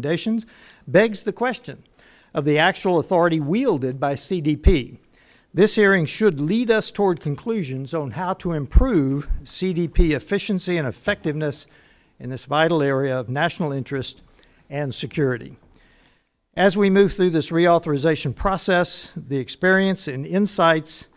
recommendations begs the question of the actual authority wielded by CDP. This hearing should lead us toward conclusions on how to improve CDP efficiency and effectiveness in this vital area of national interest and security. As we move through this reauthorization process, the experience and insights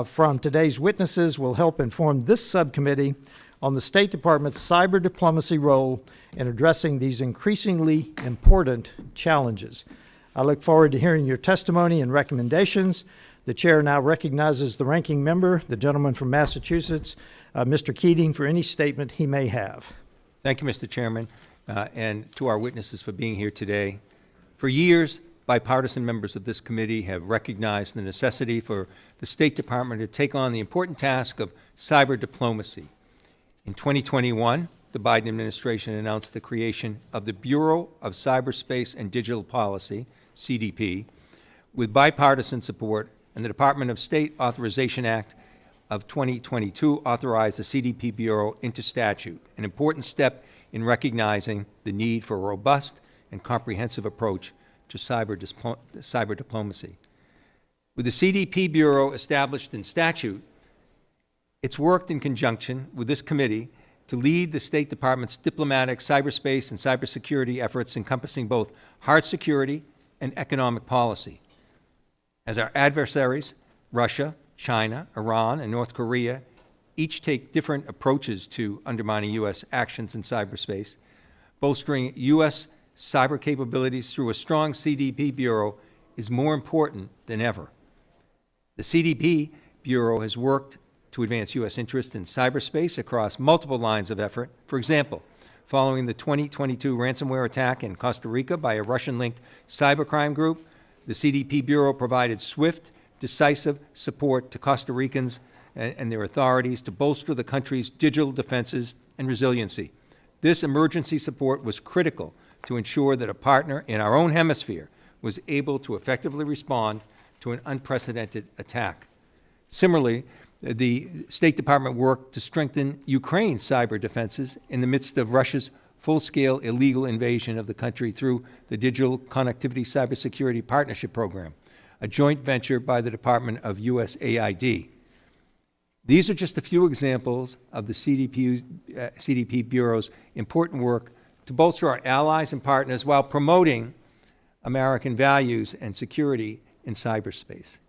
from today's witnesses will help inform this subcommittee on the State Department's cyber diplomacy role in addressing these increasingly important challenges. I look forward to hearing your testimony and recommendations. The chair now recognizes the ranking member, the gentleman from Massachusetts, Mr. Keating, for any statement he may have. Thank you, Mr. Chairman, and to our witnesses for being here today. For years, bipartisan members of this committee have recognized the necessity for the State Department to take on the important task of cyber diplomacy. In 2021, the Biden administration announced the creation of the Bureau of Cyberspace and Digital Policy, CDP, with bipartisan support, and the Department of State Authorization Act of 2022 authorized the CDP Bureau into statute, an important step in recognizing the need for a robust and comprehensive approach to cyber diplomacy. With the CDP Bureau established in statute, it's worked in conjunction with this committee to lead the State Department's diplomatic cyberspace and cybersecurity efforts encompassing both hard security and economic policy. As our adversaries, Russia, China, Iran, and North Korea, each take different approaches to undermining U.S. actions in cyberspace, bolstering U.S. cyber capabilities through a strong CDP Bureau is more important than ever. The CDP Bureau has worked to advance U.S. interest in cyberspace across multiple lines of effort. For example, following the 2022 ransomware attack in Costa Rica by a Russian-linked cybercrime group, the CDP Bureau provided swift, decisive support to Costa Ricans and their authorities to bolster the country's digital defenses and resiliency. This emergency support was critical to ensure that a partner in our own hemisphere was able to effectively respond to an unprecedented attack. Similarly, the State Department worked to strengthen Ukraine's cyber defenses in the midst of Russia's full-scale illegal invasion of the country through the Digital Connectivity Cybersecurity Partnership Program, a joint venture by the Department of USAID. These are just a few examples of the CDP Bureau's important work to bolster our allies and partners while promoting American values and security in cyberspace.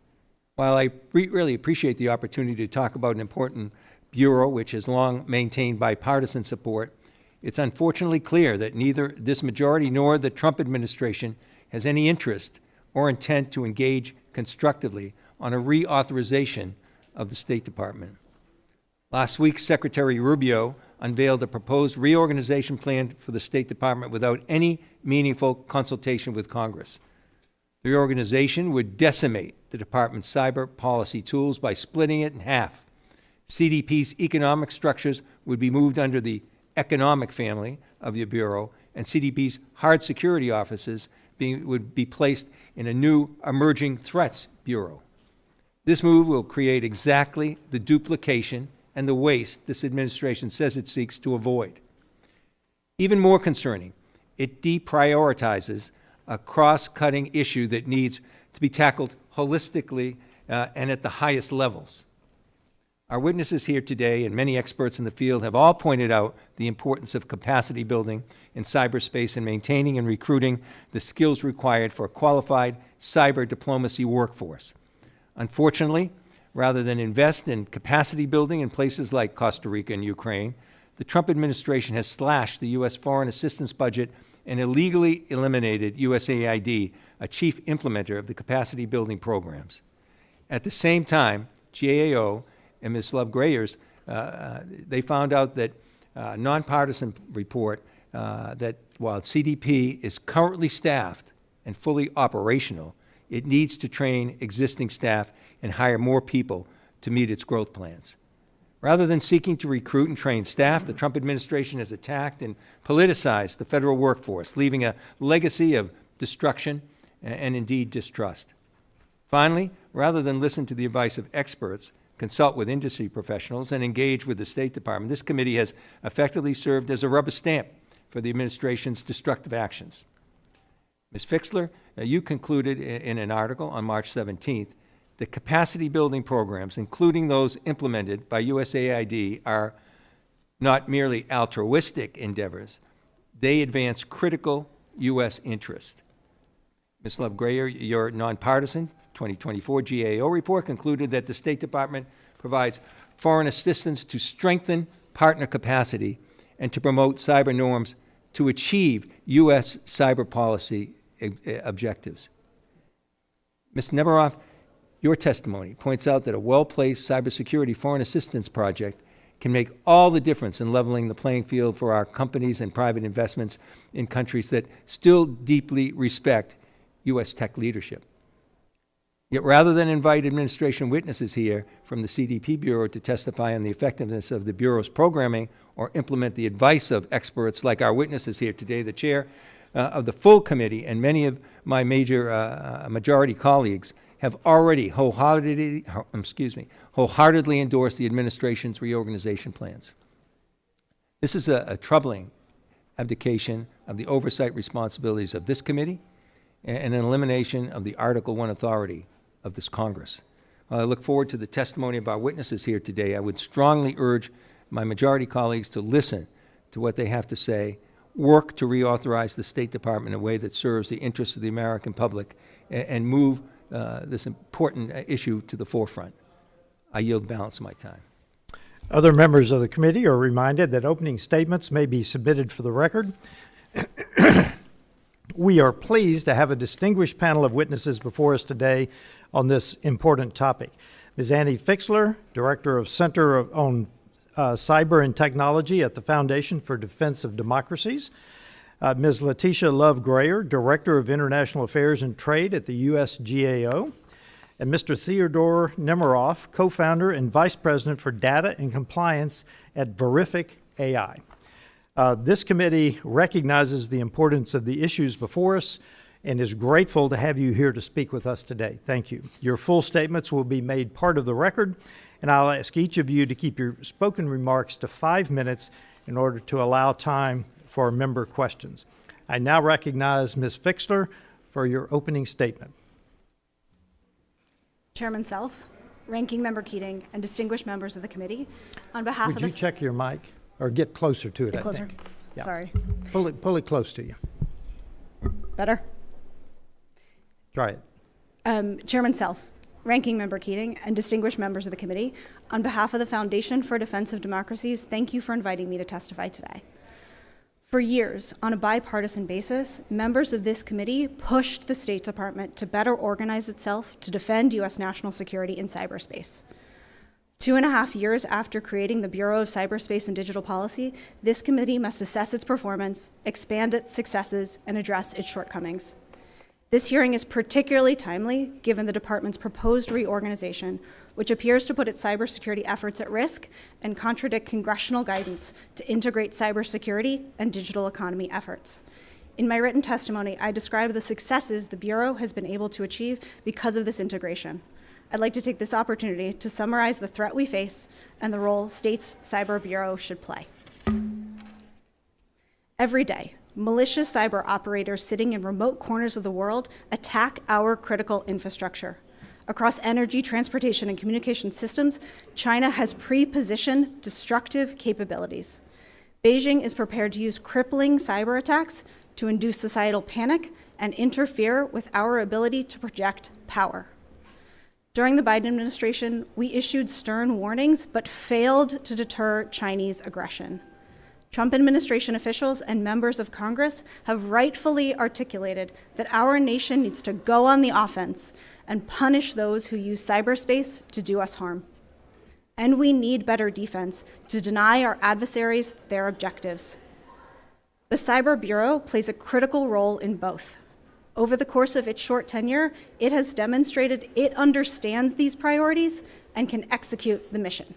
While I really appreciate the opportunity to talk about an important bureau which has long maintained bipartisan support, it's unfortunately clear that neither this majority nor the Trump administration has any interest or intent to engage constructively on a reauthorization of the State Department. Last week, Secretary Rubio unveiled a proposed reorganization plan for the State Department without any meaningful consultation with Congress. The reorganization would decimate the department's cyber policy tools by splitting it in half. CDP's economic structures would be moved under the economic family of the Bureau, and CDP's hard security offices would be placed in a new Emerging Threats Bureau. This move will create exactly the duplication and the waste this administration says it seeks to avoid. Even more concerning, it deprioritizes a cross-cutting issue that needs to be tackled holistically and at the highest levels. Our witnesses here today and many experts in the field have all pointed out the importance of capacity building in cyberspace and maintaining and recruiting the skills required for a qualified cyber diplomacy workforce. Unfortunately, rather than invest in capacity building in places like Costa Rica and Ukraine, the Trump administration has slashed the U.S. foreign assistance budget and illegally eliminated USAID, a chief implementer of the capacity building programs. At the same time, GAO and Ms. Love Grayers, they found out that a nonpartisan report that while CDP is currently staffed and fully operational, it needs to train existing staff and hire more people to meet its growth plans. Rather than seeking to recruit and train staff, the Trump administration has attacked and politicized the federal workforce, leaving a legacy of destruction and indeed distrust. Finally, rather than listen to the advice of experts, consult with industry professionals, and engage with the State Department, this committee has effectively served as a rubber stamp for the administration's destructive actions. Ms. Fixler, you concluded in an article on March 17th that capacity building programs, including those implemented by USAID, are not merely altruistic endeavors, they advance critical U.S. interest. Ms. Love Grayer, your nonpartisan 2024 GAO report concluded that the State Department provides foreign assistance to strengthen partner capacity and to promote cyber norms to achieve U.S. cyber policy objectives. Ms. Nemeroff, your testimony points out that a well-placed cybersecurity foreign assistance project can make all the difference in leveling the playing field for our companies and private investments in countries that still deeply respect U.S. tech leadership. Yet rather than invite administration witnesses here from the CDP Bureau to testify on the effectiveness of the Bureau's programming or implement the advice of experts like our witnesses here today, the chair of the full committee and many of my majority colleagues have already wholeheartedly endorsed the administration's reorganization plans. This is a troubling abdication of the oversight responsibilities of this committee and an elimination of the Article I authority of this Congress. While I look forward to the testimony of our witnesses here today, I would strongly urge my majority colleagues to listen to what they have to say, work to reauthorize the State Department in a way that serves the interests of the American public, and move this important issue to the forefront. I yield the balance of my time. Other members of the committee are reminded that opening statements may be submitted for the record. We are pleased to have a distinguished panel of witnesses before us today on this important topic. Ms. Annie Fixler, Director of Center on Cyber and Technology at the Foundation for Defense of Democracies. Ms. Latesha Love Grayer, Director of International Affairs and Trade at the U.S. GAO. And Mr. Theodore Nemeroff, Co-founder and Vice President for Data and Compliance at Verific AI. This committee recognizes the importance of the issues before us and is grateful to have you here to speak with us today. Thank you. Your full statements will be made part of the record, and I'll ask each of you to keep your spoken remarks to 5 minutes in order to allow time for member questions. I now recognize Ms. Fixler for your opening statement. Chairman Self, Ranking Member Keating, and distinguished members of the committee, on behalf of Would you check your mic or get closer to it? Get closer. I think. Yeah. Sorry. Pull it close to you. Better? Try it. Chairman Self, Ranking Member Keating, and distinguished members of the committee, on behalf of the Foundation for Defense of Democracies, thank you for inviting me to testify today. For years, on a bipartisan basis, members of this committee pushed the State Department to better organize itself to defend U.S. national security in cyberspace. 2.5 years after creating the Bureau of Cyberspace and Digital Policy, this committee must assess its performance, expand its successes, and address its shortcomings. This hearing is particularly timely given the department's proposed reorganization, which appears to put its cybersecurity efforts at risk and contradict congressional guidance to integrate cybersecurity and digital economy efforts. In my written testimony, I describe the successes the Bureau has been able to achieve because of this integration. I'd like to take this opportunity to summarize the threat we face and the role states' cyber bureau should play. Every day, malicious cyber operators sitting in remote corners of the world attack our critical infrastructure. Across energy, transportation, and communication systems, China has pre-positioned destructive capabilities. Beijing is prepared to use crippling cyber attacks to induce societal panic and interfere with our ability to project power. During the Biden administration, we issued stern warnings but failed to deter Chinese aggression. Trump administration officials and members of Congress have rightfully articulated that our nation needs to go on the offense and punish those who use cyberspace to do us harm. And we need better defense to deny our adversaries their objectives. The Cyber Bureau plays a critical role in both. Over the course of its short tenure, it has demonstrated it understands these priorities and can execute the mission.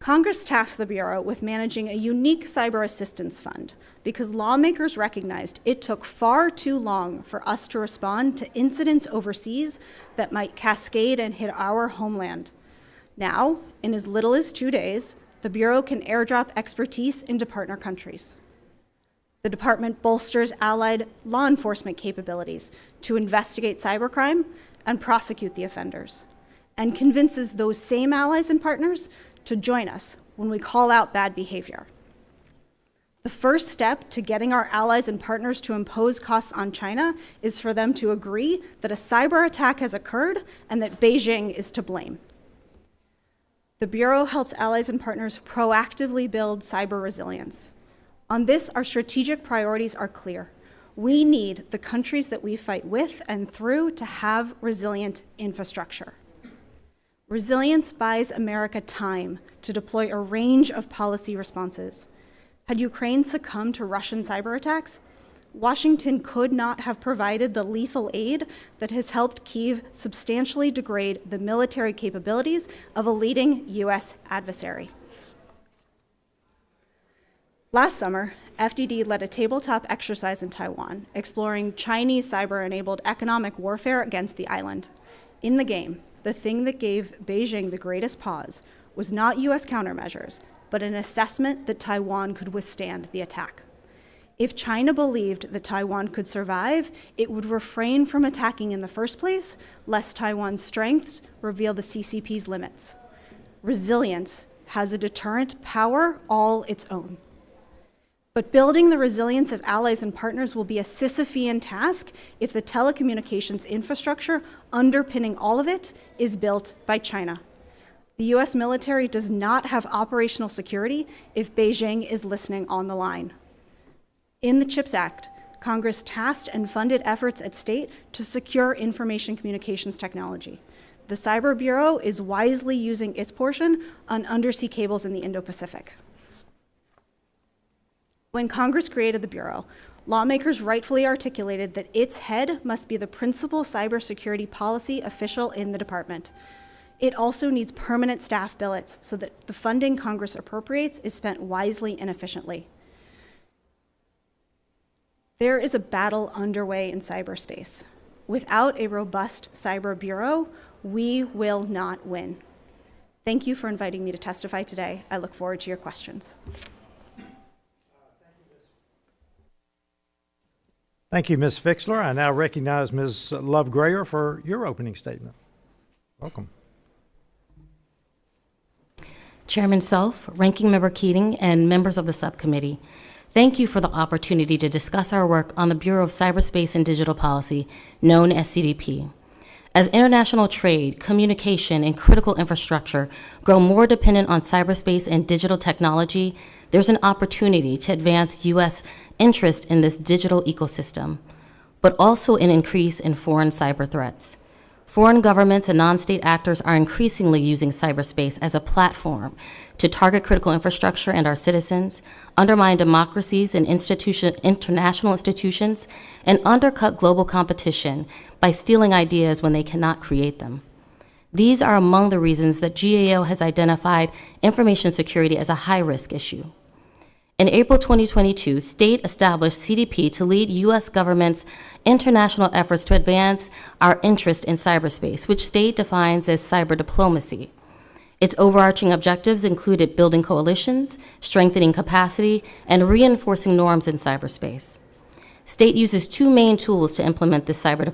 Congress tasked the Bureau with managing a unique cyber assistance fund because lawmakers recognized it took far too long for us to respond to incidents overseas that might cascade and hit our homeland. Now, in as little as 2 days, the Bureau can airdrop expertise into partner countries. The department bolsters allied law enforcement capabilities to investigate cybercrime and prosecute the offenders, and convinces those same allies and partners to join us when we call out bad behavior. The first step to getting our allies and partners to impose costs on China is for them to agree that a cyber attack has occurred and that Beijing is to blame. The Bureau helps allies and partners proactively build cyber resilience. On this, our strategic priorities are clear. We need the countries that we fight with and through to have resilient infrastructure. Resilience buys America time to deploy a range of policy responses. Had Ukraine succumbed to Russian cyber attacks, Washington could not have provided the lethal aid that has helped Kyiv substantially degrade the military capabilities of a leading US adversary. Last summer, FDD led a tabletop exercise in Taiwan, exploring Chinese cyber-enabled economic warfare against the island. In the game, the thing that gave Beijing the greatest pause was not US countermeasures, but an assessment that Taiwan could withstand the attack. If China believed that Taiwan could survive, it would refrain from attacking in the first place, lest Taiwan's strengths reveal the CCP's limits. Resilience has a deterrent power all its own. But building the resilience of allies and partners will be a Sisyphean task if the telecommunications infrastructure underpinning all of it is built by China. The US military does not have operational security if Beijing is listening on the line. In the CHIPS Act, Congress tasked and funded efforts at state to secure information communications technology. The Cyber Bureau is wisely using its portion on undersea cables in the Indo-Pacific. When Congress created the Bureau, lawmakers rightfully articulated that its head must be the principal cybersecurity policy official in the department. It also needs permanent staff billets so that the funding Congress appropriates is spent wisely and efficiently. There is a battle underway in cyberspace. Without a robust cyber bureau, we will not win. Thank you for inviting me to testify today. I look forward to your questions. Thank you, Ms. Fixler. I now recognize Ms. Love-Grayer for your opening statement. Welcome. Chairman Self, Ranking Member Keating, and members of the subcommittee, thank you for the opportunity to discuss our work on the Bureau of Cyberspace and Digital Policy, known as CDP. As international trade, communication, and critical infrastructure grow more dependent on cyberspace and digital technology, there's an opportunity to advance U.S. interest in this digital ecosystem, but also an increase in foreign cyber threats. Foreign governments and non-state actors are increasingly using cyberspace as a platform to target critical infrastructure and our citizens, undermine democracies and international institutions, and undercut global competition by stealing ideas when they cannot create them. These are among the reasons that GAO has identified information security as a high-risk issue. In April 2022, state established CDP to lead U.S. government's international efforts to advance our interest in cyberspace, which state defines as cyber diplomacy. Its overarching objectives included building coalitions, strengthening capacity, and reinforcing norms in cyberspace. State uses two main tools to implement this cyber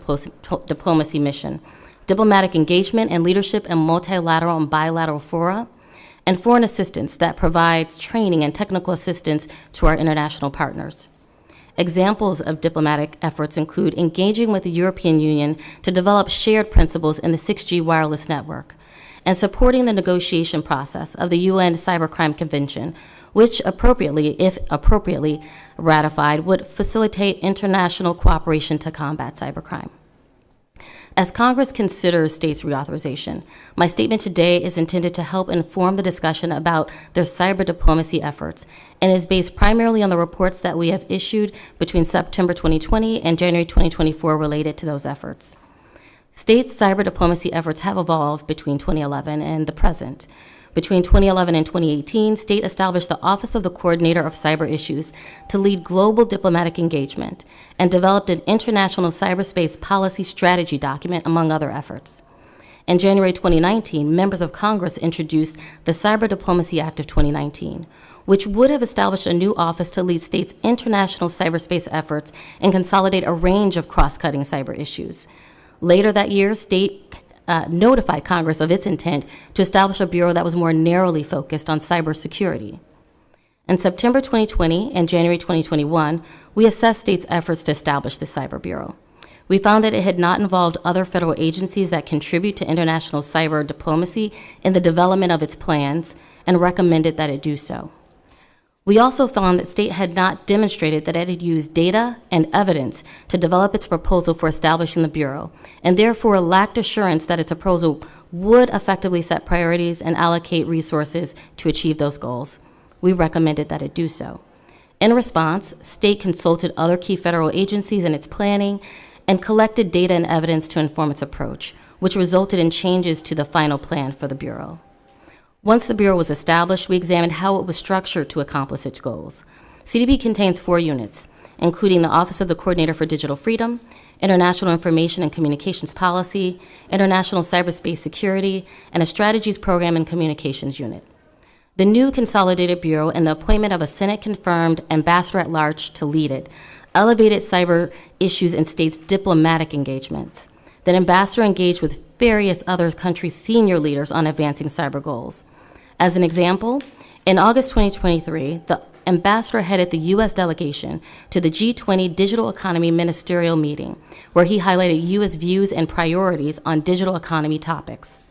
diplomacy mission: diplomatic engagement and leadership in multilateral and bilateral fora, and foreign assistance that provides training and technical assistance to our international partners. Examples of diplomatic efforts include engaging with the European Union to develop shared principles in the 6G wireless network, and supporting the negotiation process of the UN Cybercrime Convention, which if appropriately ratified, would facilitate international cooperation to combat cybercrime. As Congress considers states' reauthorization, my statement today is intended to help inform the discussion about their cyber diplomacy efforts and is based primarily on the reports that we have issued between September 2020 and January 2024 related to those efforts. States' cyber diplomacy efforts have evolved between 2011 and the present. Between 2011 and 2018, state established the Office of the Coordinator of Cyber Issues to lead global diplomatic engagement and developed an international cyberspace policy strategy document, among other efforts. In January 2019, members of Congress introduced the Cyber Diplomacy Act of 2019, which would have established a new office to lead states' international cyberspace efforts and consolidate a range of cross-cutting cyber issues. Later that year, state notified Congress of its intent to establish a bureau that was more narrowly focused on cybersecurity. In September 2020 and January 2021, we assessed states' efforts to establish the Cyber Bureau. We found that it had not involved other federal agencies that contribute to international cyber diplomacy in the development of its plans and recommended that it do so. We also found that state had not demonstrated that it had used data and evidence to develop its proposal for establishing the Bureau, and therefore lacked assurance that its proposal would effectively set priorities and allocate resources to achieve those goals. We recommended that it do so. In response, state consulted other key federal agencies in its planning and collected data and evidence to inform its approach, which resulted in changes to the final plan for the Bureau. Once the Bureau was established, we examined how it was structured to accomplish its goals. CDP contains 4 units, including the Office of the Coordinator for Digital Freedom, International Information and Communications Policy, International Cyberspace Security, and a Strategies Program and Communications Unit. The new Consolidated Bureau and the appointment of a Senate-confirmed ambassador-at-large to lead it elevated cyber issues in states' diplomatic engagements. The ambassador engaged with various other countries' senior leaders on advancing cyber goals. As an example, in August 2023, the ambassador headed the U.S. delegation to the G20 Digital Economy Ministerial Meeting, where he highlighted U.S. views and priorities on digital economy topics.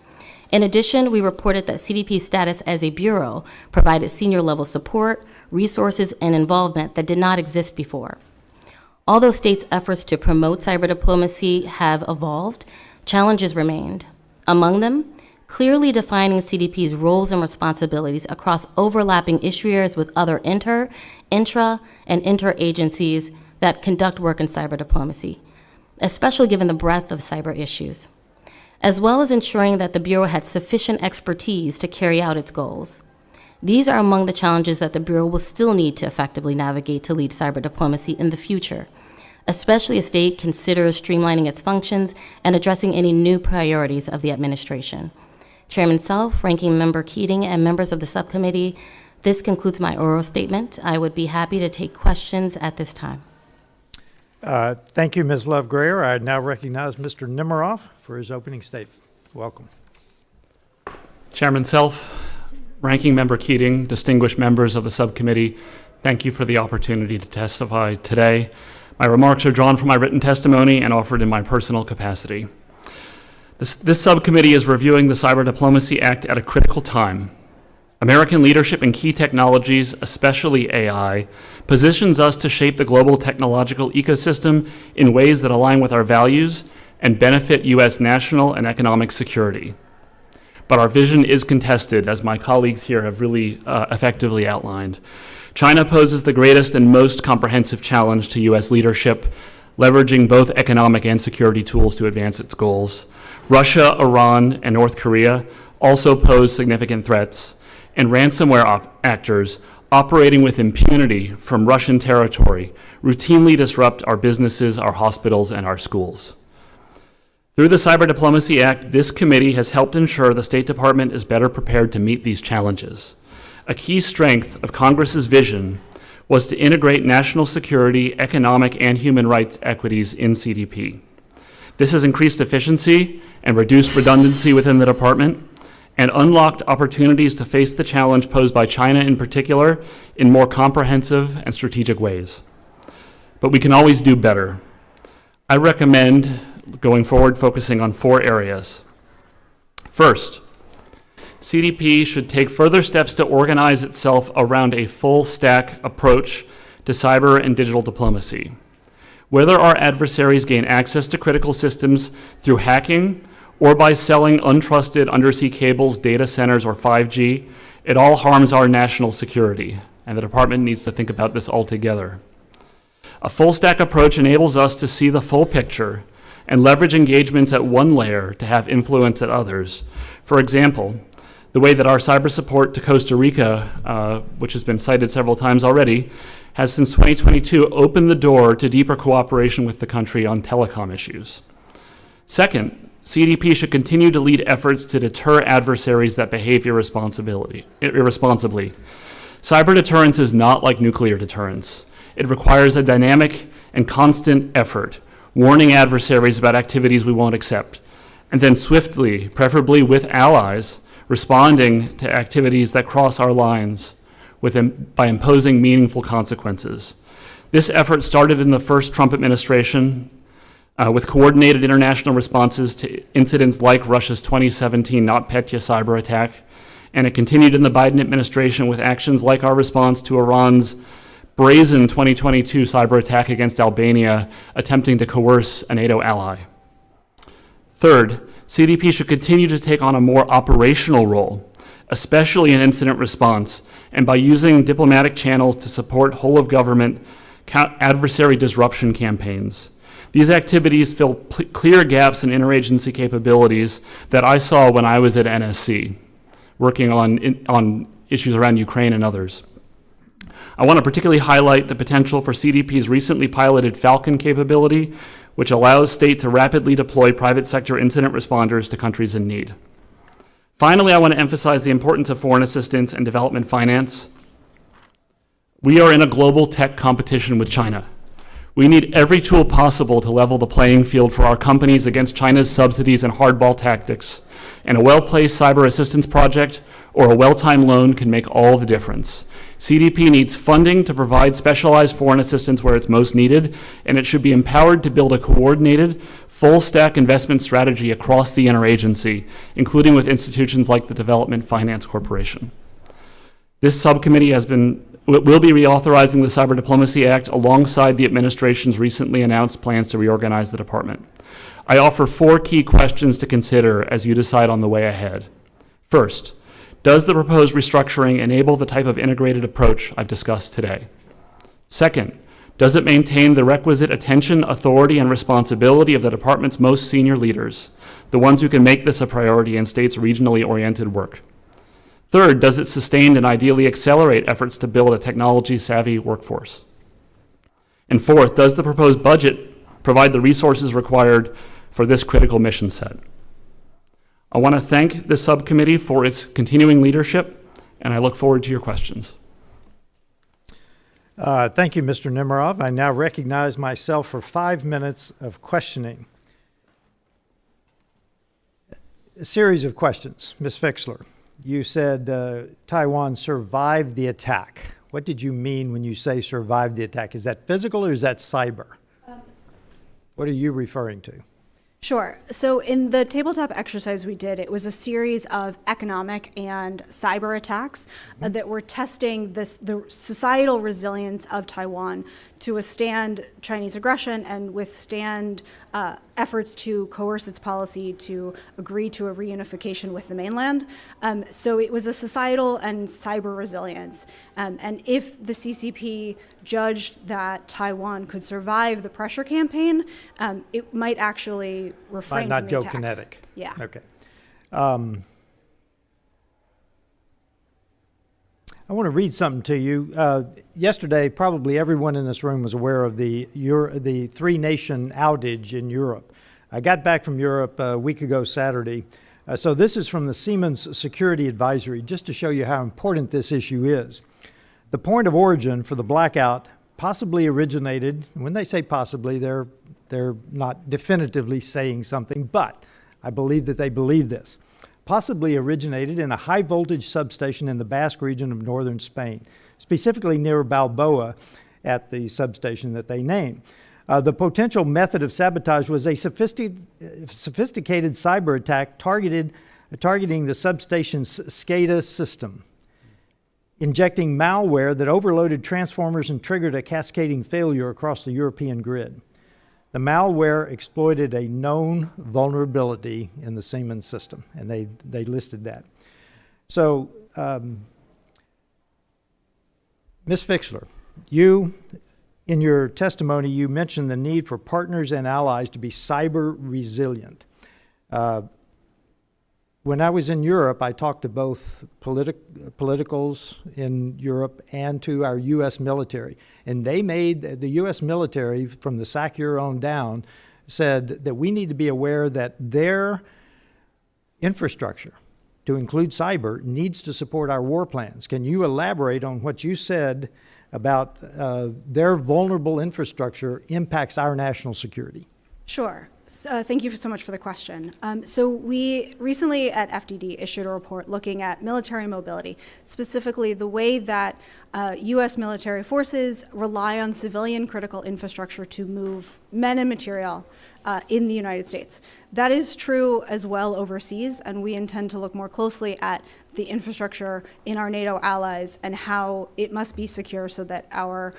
In addition, we reported that CDP's status as a bureau provided senior-level support, resources, and involvement that did not exist before. Although states' efforts to promote cyber diplomacy have evolved, challenges remained. Among them, clearly defining CDP's roles and responsibilities across overlapping issue areas with other intra, and inter-agencies that conduct work in cyber diplomacy, especially given the breadth of cyber issues, as well as ensuring that the Bureau had sufficient expertise to carry out its goals. These are among the challenges that the Bureau will still need to effectively navigate to lead cyber diplomacy in the future, especially as state considers streamlining its functions and addressing any new priorities of the administration. Chairman Self, Ranking Member Keating, and members of the subcommittee, this concludes my oral statement. I would be happy to take questions at this time. Thank you, Ms. Love-Grayer. I now recognize Mr. Nemeroff for his opening statement. Welcome. Chairman Self, Ranking Member Keating, distinguished members of the subcommittee, thank you for the opportunity to testify today. My remarks are drawn from my written testimony and offered in my personal capacity. This subcommittee is reviewing the Cyber Diplomacy Act at a critical time. American leadership in key technologies, especially AI, positions us to shape the global technological ecosystem in ways that align with our values and benefit U.S. national and economic security. But our vision is contested, as my colleagues here have really effectively outlined. China poses the greatest and most comprehensive challenge to U.S. leadership, leveraging both economic and security tools to advance its goals. Russia, Iran, and North Korea also pose significant threats, and ransomware actors operating with impunity from Russian territory routinely disrupt our businesses, our hospitals, and our schools. Through the Cyber Diplomacy Act, this committee has helped ensure the State Department is better prepared to meet these challenges. A key strength of Congress's vision was to integrate national security, economic, and human rights equities in CDP. This has increased efficiency and reduced redundancy within the department, and unlocked opportunities to face the challenge posed by China in particular in more comprehensive and strategic ways. But we can always do better. I recommend, going forward, focusing on 4 areas. First, CDP should take further steps to organize itself around a full-stack approach to cyber and digital diplomacy. Whether our adversaries gain access to critical systems through hacking or by selling untrusted undersea cables, data centers, or 5G, it all harms our national security, and the department needs to think about this altogether. A full-stack approach enables us to see the full picture and leverage engagements at one layer to have influence at others. For example, the way that our cyber support to Costa Rica, which has been cited several times already, has since 2022 opened the door to deeper cooperation with the country on telecom issues. Second, CDP should continue to lead efforts to deter adversaries that behave irresponsibly. Cyber deterrence is not like nuclear deterrence. It requires a dynamic and constant effort, warning adversaries about activities we won't accept, and then swiftly, preferably with allies, responding to activities that cross our lines by imposing meaningful consequences. This effort started in the first Trump administration with coordinated international responses to incidents like Russia's 2017 NotPetya cyber attack, and it continued in the Biden administration with actions like our response to Iran's brazen 2022 cyber attack against Albania, attempting to coerce a NATO ally. Third, CDP should continue to take on a more operational role, especially in incident response, and by using diplomatic channels to support whole-of-government adversary disruption campaigns. These activities fill clear gaps in interagency capabilities that I saw when I was at NSC, working on issues around Ukraine and others. I want to particularly highlight the potential for CDP's recently piloted Falcon capability, which allows state to rapidly deploy private sector incident responders to countries in need. Finally, I want to emphasize the importance of foreign assistance and development finance. We are in a global tech competition with China. We need every tool possible to level the playing field for our companies against China's subsidies and hardball tactics, and a well-placed cyber assistance project or a well-timed loan can make all the difference. CDP needs funding to provide specialized foreign assistance where it's most needed, and it should be empowered to build a coordinated, full-stack investment strategy across the interagency, including with institutions like the Development Finance Corporation. This subcommittee will be reauthorizing the Cyber Diplomacy Act alongside the administration's recently announced plans to reorganize the department. I offer 4 key questions to consider as you decide on the way ahead. First, does the proposed restructuring enable the type of integrated approach I've discussed today? Second, does it maintain the requisite attention, authority, and responsibility of the department's most senior leaders, the ones who can make this a priority in states' regionally oriented work? Third, does it sustain and ideally accelerate efforts to build a technology-savvy workforce? And fourth, does the proposed budget provide the resources required for this critical mission set? I want to thank this subcommittee for its continuing leadership, and I look forward to your questions. Thank you, Mr. Nemeroff. I now recognize myself for 5 minutes of questioning. A series of questions. Ms. Fixler, you said Taiwan survived the attack. What did you mean when you say survived the attack? Is that physical or is that cyber? What are you referring to? Sure. So in the tabletop exercise we did, it was a series of economic and cyber attacks that were testing the societal resilience of Taiwan to withstand Chinese aggression and withstand efforts to coerce its policy to agree to a reunification with the mainland. So it was a societal and cyber resilience. And if the CCP judged that Taiwan could survive the pressure campaign, it might actually refrain might from not the go attacks. kinetic. Yeah. Okay. I want to read something to you. Yesterday, probably everyone in this room was aware of the 3-nation outage in Europe. I got back from Europe a week ago Saturday. So this is from the Siemens Security Advisory, just to show you how important this issue is. The point of origin for the blackout possibly originated, when they say possibly, they're not definitively saying something, but I believe that they believe this. Possibly originated in a high-voltage substation in the Basque region of northern Spain, specifically near Balboa at the substation that they named. The potential method of sabotage was a sophisticated cyber attack targeting the substation's SCADA system, injecting malware that overloaded transformers and triggered a cascading failure across the European grid. The malware exploited a known vulnerability in the Siemens system, and they listed that. So, Ms. Fixler, you, in your testimony, you mentioned the need for partners and allies to be cyber resilient. When I was in Europe, I talked to both politicals in Europe and to our U.S. military. And they made, the U.S. military, from the SACEUR on down, said that we need to be aware that their infrastructure to include cyber, needs to support our war plans. Can you elaborate on what you said about their vulnerable infrastructure impacts our national security? Sure. Thank you so much for the question. So we recently at FDD issued a report looking at military mobility, specifically the way that U.S. military forces rely on civilian critical infrastructure to move men and material in the United States. That is true as well overseas, and we intend to look more closely at the infrastructure in our NATO allies and how it must be secure so that our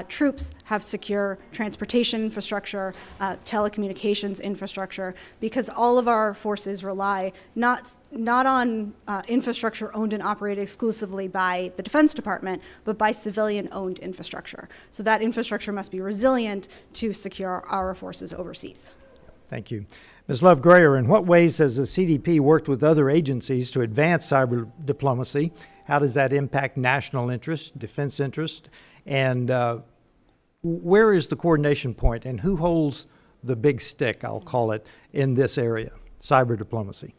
troops have secure transportation infrastructure, telecommunications infrastructure, because all of our forces rely not on infrastructure owned and operated exclusively by the Defense Department, but by civilian-owned infrastructure. So that infrastructure must be resilient to secure our forces overseas. Thank you. Ms. Love-Grayer, in what ways has the CDP worked with other agencies to advance cyber diplomacy? How does that impact national interest, defense interest? And where is the coordination point, and who holds the big stick, I'll call it, in this area, cyber diplomacy?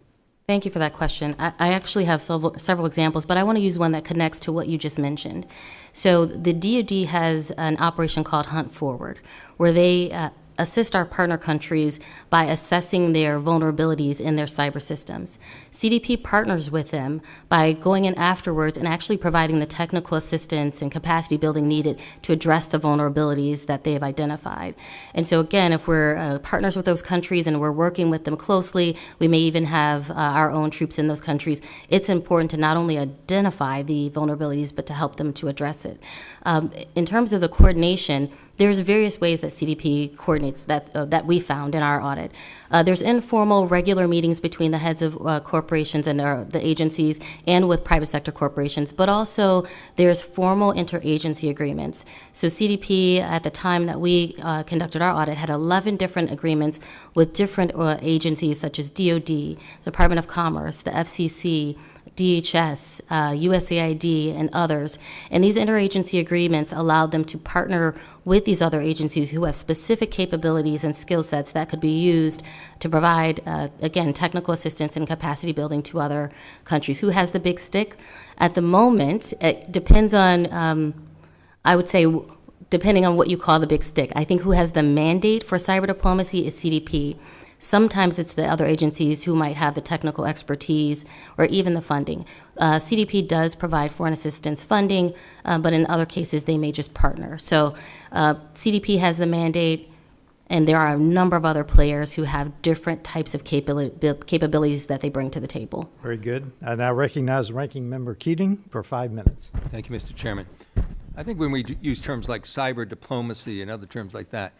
Thank you for that question. I actually have several examples, but I want to use one that connects to what you just mentioned. So the DoD has an operation called Hunt Forward, where they assist our partner countries by assessing their vulnerabilities in their cyber systems. CDP partners with them by going in afterwards and actually providing the technical assistance and capacity building needed to address the vulnerabilities that they have identified. And so again, if we're partners with those countries and we're working with them closely, we may even have our own troops in those countries, it's important to not only identify the vulnerabilities, but to help them to address it. In terms of the coordination, there's various ways that CDP coordinates that we found in our audit. There's informal, regular meetings between the heads of corporations and the agencies and with private sector corporations, but also there's formal interagency agreements. So CDP, at the time that we conducted our audit, had 11 different agreements with different agencies such as DoD, Department of Commerce, the FCC, DHS, USAID, and others. And these interagency agreements allowed them to partner with these other agencies who have specific capabilities and skill sets that could be used to provide, again, technical assistance and capacity building to other countries. Who has the big stick? At the moment, it depends on, I would say, depending on what you call the big stick. I think who has the mandate for cyber diplomacy is CDP. Sometimes it's the other agencies who might have the technical expertise or even the funding. CDP does provide foreign assistance funding, but in other cases they may just partner. So CDP has the mandate, and there are a number of other players who have different types of capabilities that they bring to the table. Very good. I now recognize Ranking Member Keating for 5 minutes. Thank you, Mr. Chairman. I think when we use terms like cyber diplomacy and other terms like that,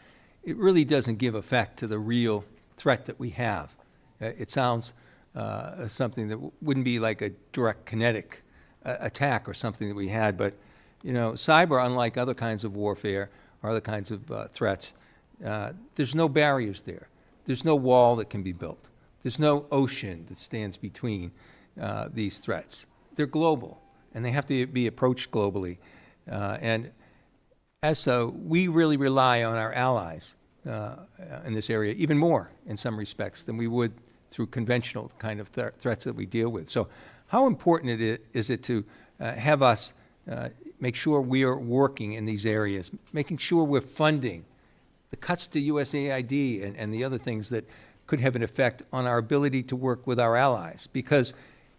it really doesn't give effect to the real threat that we have. It sounds something that wouldn't be like a direct kinetic attack or something that we had, but you know, cyber, unlike other kinds of warfare or other kinds of threats, there's no barriers there. There's no wall that can be built. There's no ocean that stands between these threats. They're global, and they have to be approached globally. And as so, we really rely on our allies in this area, even more in some respects than we would through conventional kind of threats that we deal with. So how important is it to have us make sure we are working in these areas, making sure we're funding the cuts to USAID and the other things that could have an effect on our ability to work with our allies? Because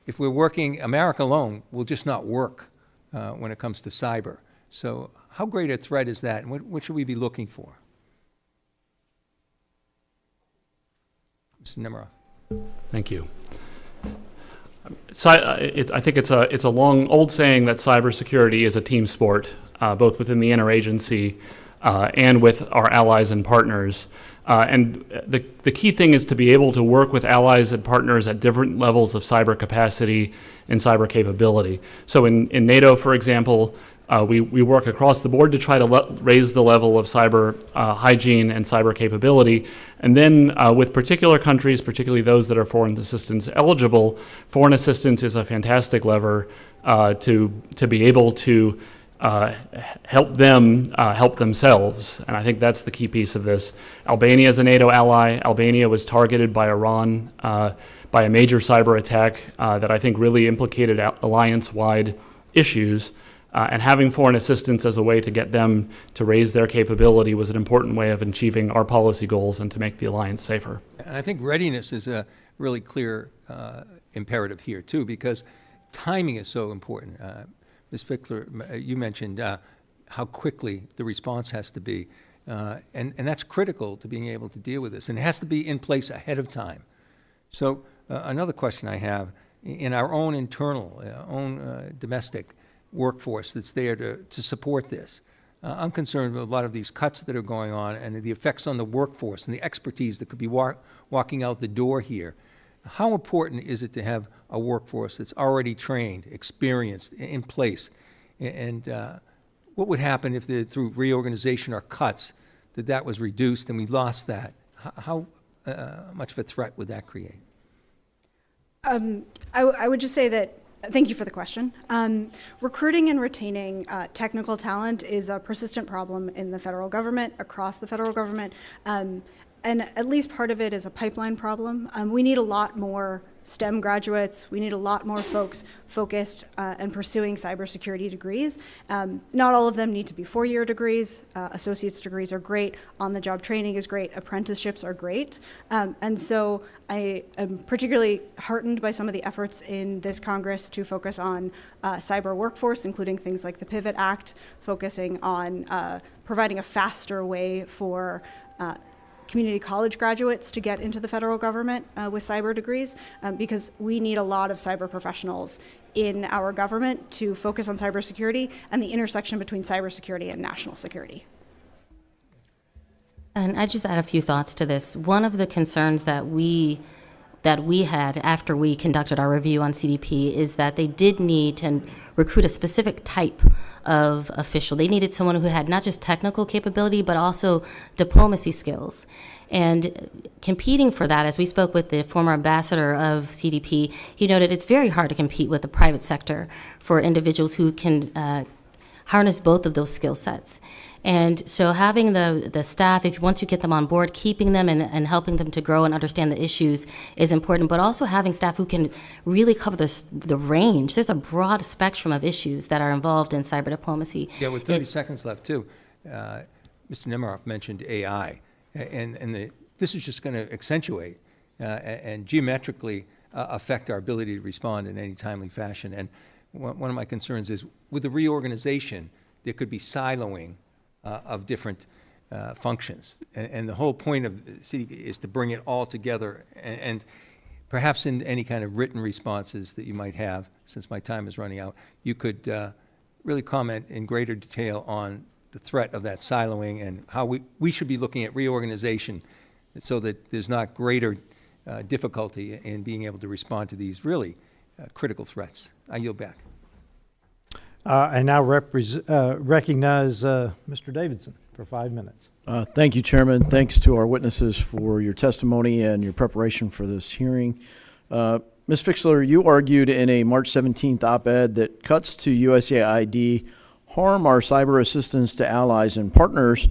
if we're working, America alone will just not work when it comes to cyber. So how great a threat is that, and what should we be looking for? Mr. Nemeroff. Thank you. So I think it's a long old saying that cybersecurity is a team sport, both within the interagency and with our allies and partners. And the key thing is to be able to work with allies and partners at different levels of cyber capacity and cyber capability. So in NATO, for example, we work across the board to try to raise the level of cyber hygiene and cyber capability. And then with particular countries, particularly those that are foreign assistance eligible, foreign assistance is a fantastic lever to be able to help them help themselves. And I think that's the key piece of this. Albania is a NATO ally. Albania was targeted by Iran by a major cyber attack that I think really implicated alliance-wide issues. And having foreign assistance as a way to get them to raise their capability was an important way of achieving our policy goals and to make the alliance safer. And I think readiness is a really clear imperative here, too, because timing is so important. Ms. Fixler, you mentioned how quickly the response has to be, and that's critical to being able to deal with this, and it has to be in place ahead of time. So another question I have, in our own internal, domestic workforce that's there to support this, I'm concerned with a lot of these cuts that are going on and the effects on the workforce and the expertise that could be walking out the door here. How important is it to have a workforce that's already trained, experienced, in place? And what would happen if through reorganization or cuts that was reduced and we lost that? How much of a threat would that create? I would just say that, thank you for the question. Recruiting and retaining technical talent is a persistent problem in the federal government, across the federal government, and at least part of it is a pipeline problem. We need a lot more STEM graduates. We need a lot more folks focused and pursuing cybersecurity degrees. Not all of them need to be four-year degrees. Associate's degrees are great. On-the-job training is great. Apprenticeships are great. And so I am particularly heartened by some of the efforts in this Congress to focus on cyber workforce, including things like the Pivot Act, focusing on providing a faster way for community college graduates to get into the federal government with cyber degrees, because we need a lot of cyber professionals in our government to focus on cybersecurity and the intersection between cybersecurity and national security. And I just add a few thoughts to this. One of the concerns that we had after we conducted our review on CDP is that they did need to recruit a specific type of official. They needed someone who had not just technical capability, but also diplomacy skills. And competing for that, as we spoke with the former ambassador of CDP, he noted it's very hard to compete with the private sector for individuals who can harness both of those skill sets. And so having the staff, if once you get them on board, keeping them and helping them to grow and understand the issues is important, but also having staff who can really cover the range. There's a broad spectrum of issues that are involved in cyber diplomacy. Yeah, with 30 seconds left, too, Mr. Nemeroff mentioned AI, and this is just going to accentuate and geometrically affect our ability to respond in any timely fashion. And one of my concerns is with the reorganization, there could be siloing of different functions. And the whole point of CDP is to bring it all together. And perhaps in any kind of written responses that you might have, since my time is running out, you could really comment in greater detail on the threat of that siloing and how we should be looking at reorganization so that there's not greater difficulty in being able to respond to these really critical threats. I yield back. I now recognize Mr. Davidson for 5 minutes. Thank you, Chairman. Thanks to our witnesses for your testimony and your preparation for this hearing. Ms. Fixler, you argued in a March 17th op-ed that cuts to USAID harm our cyber assistance to allies and partners.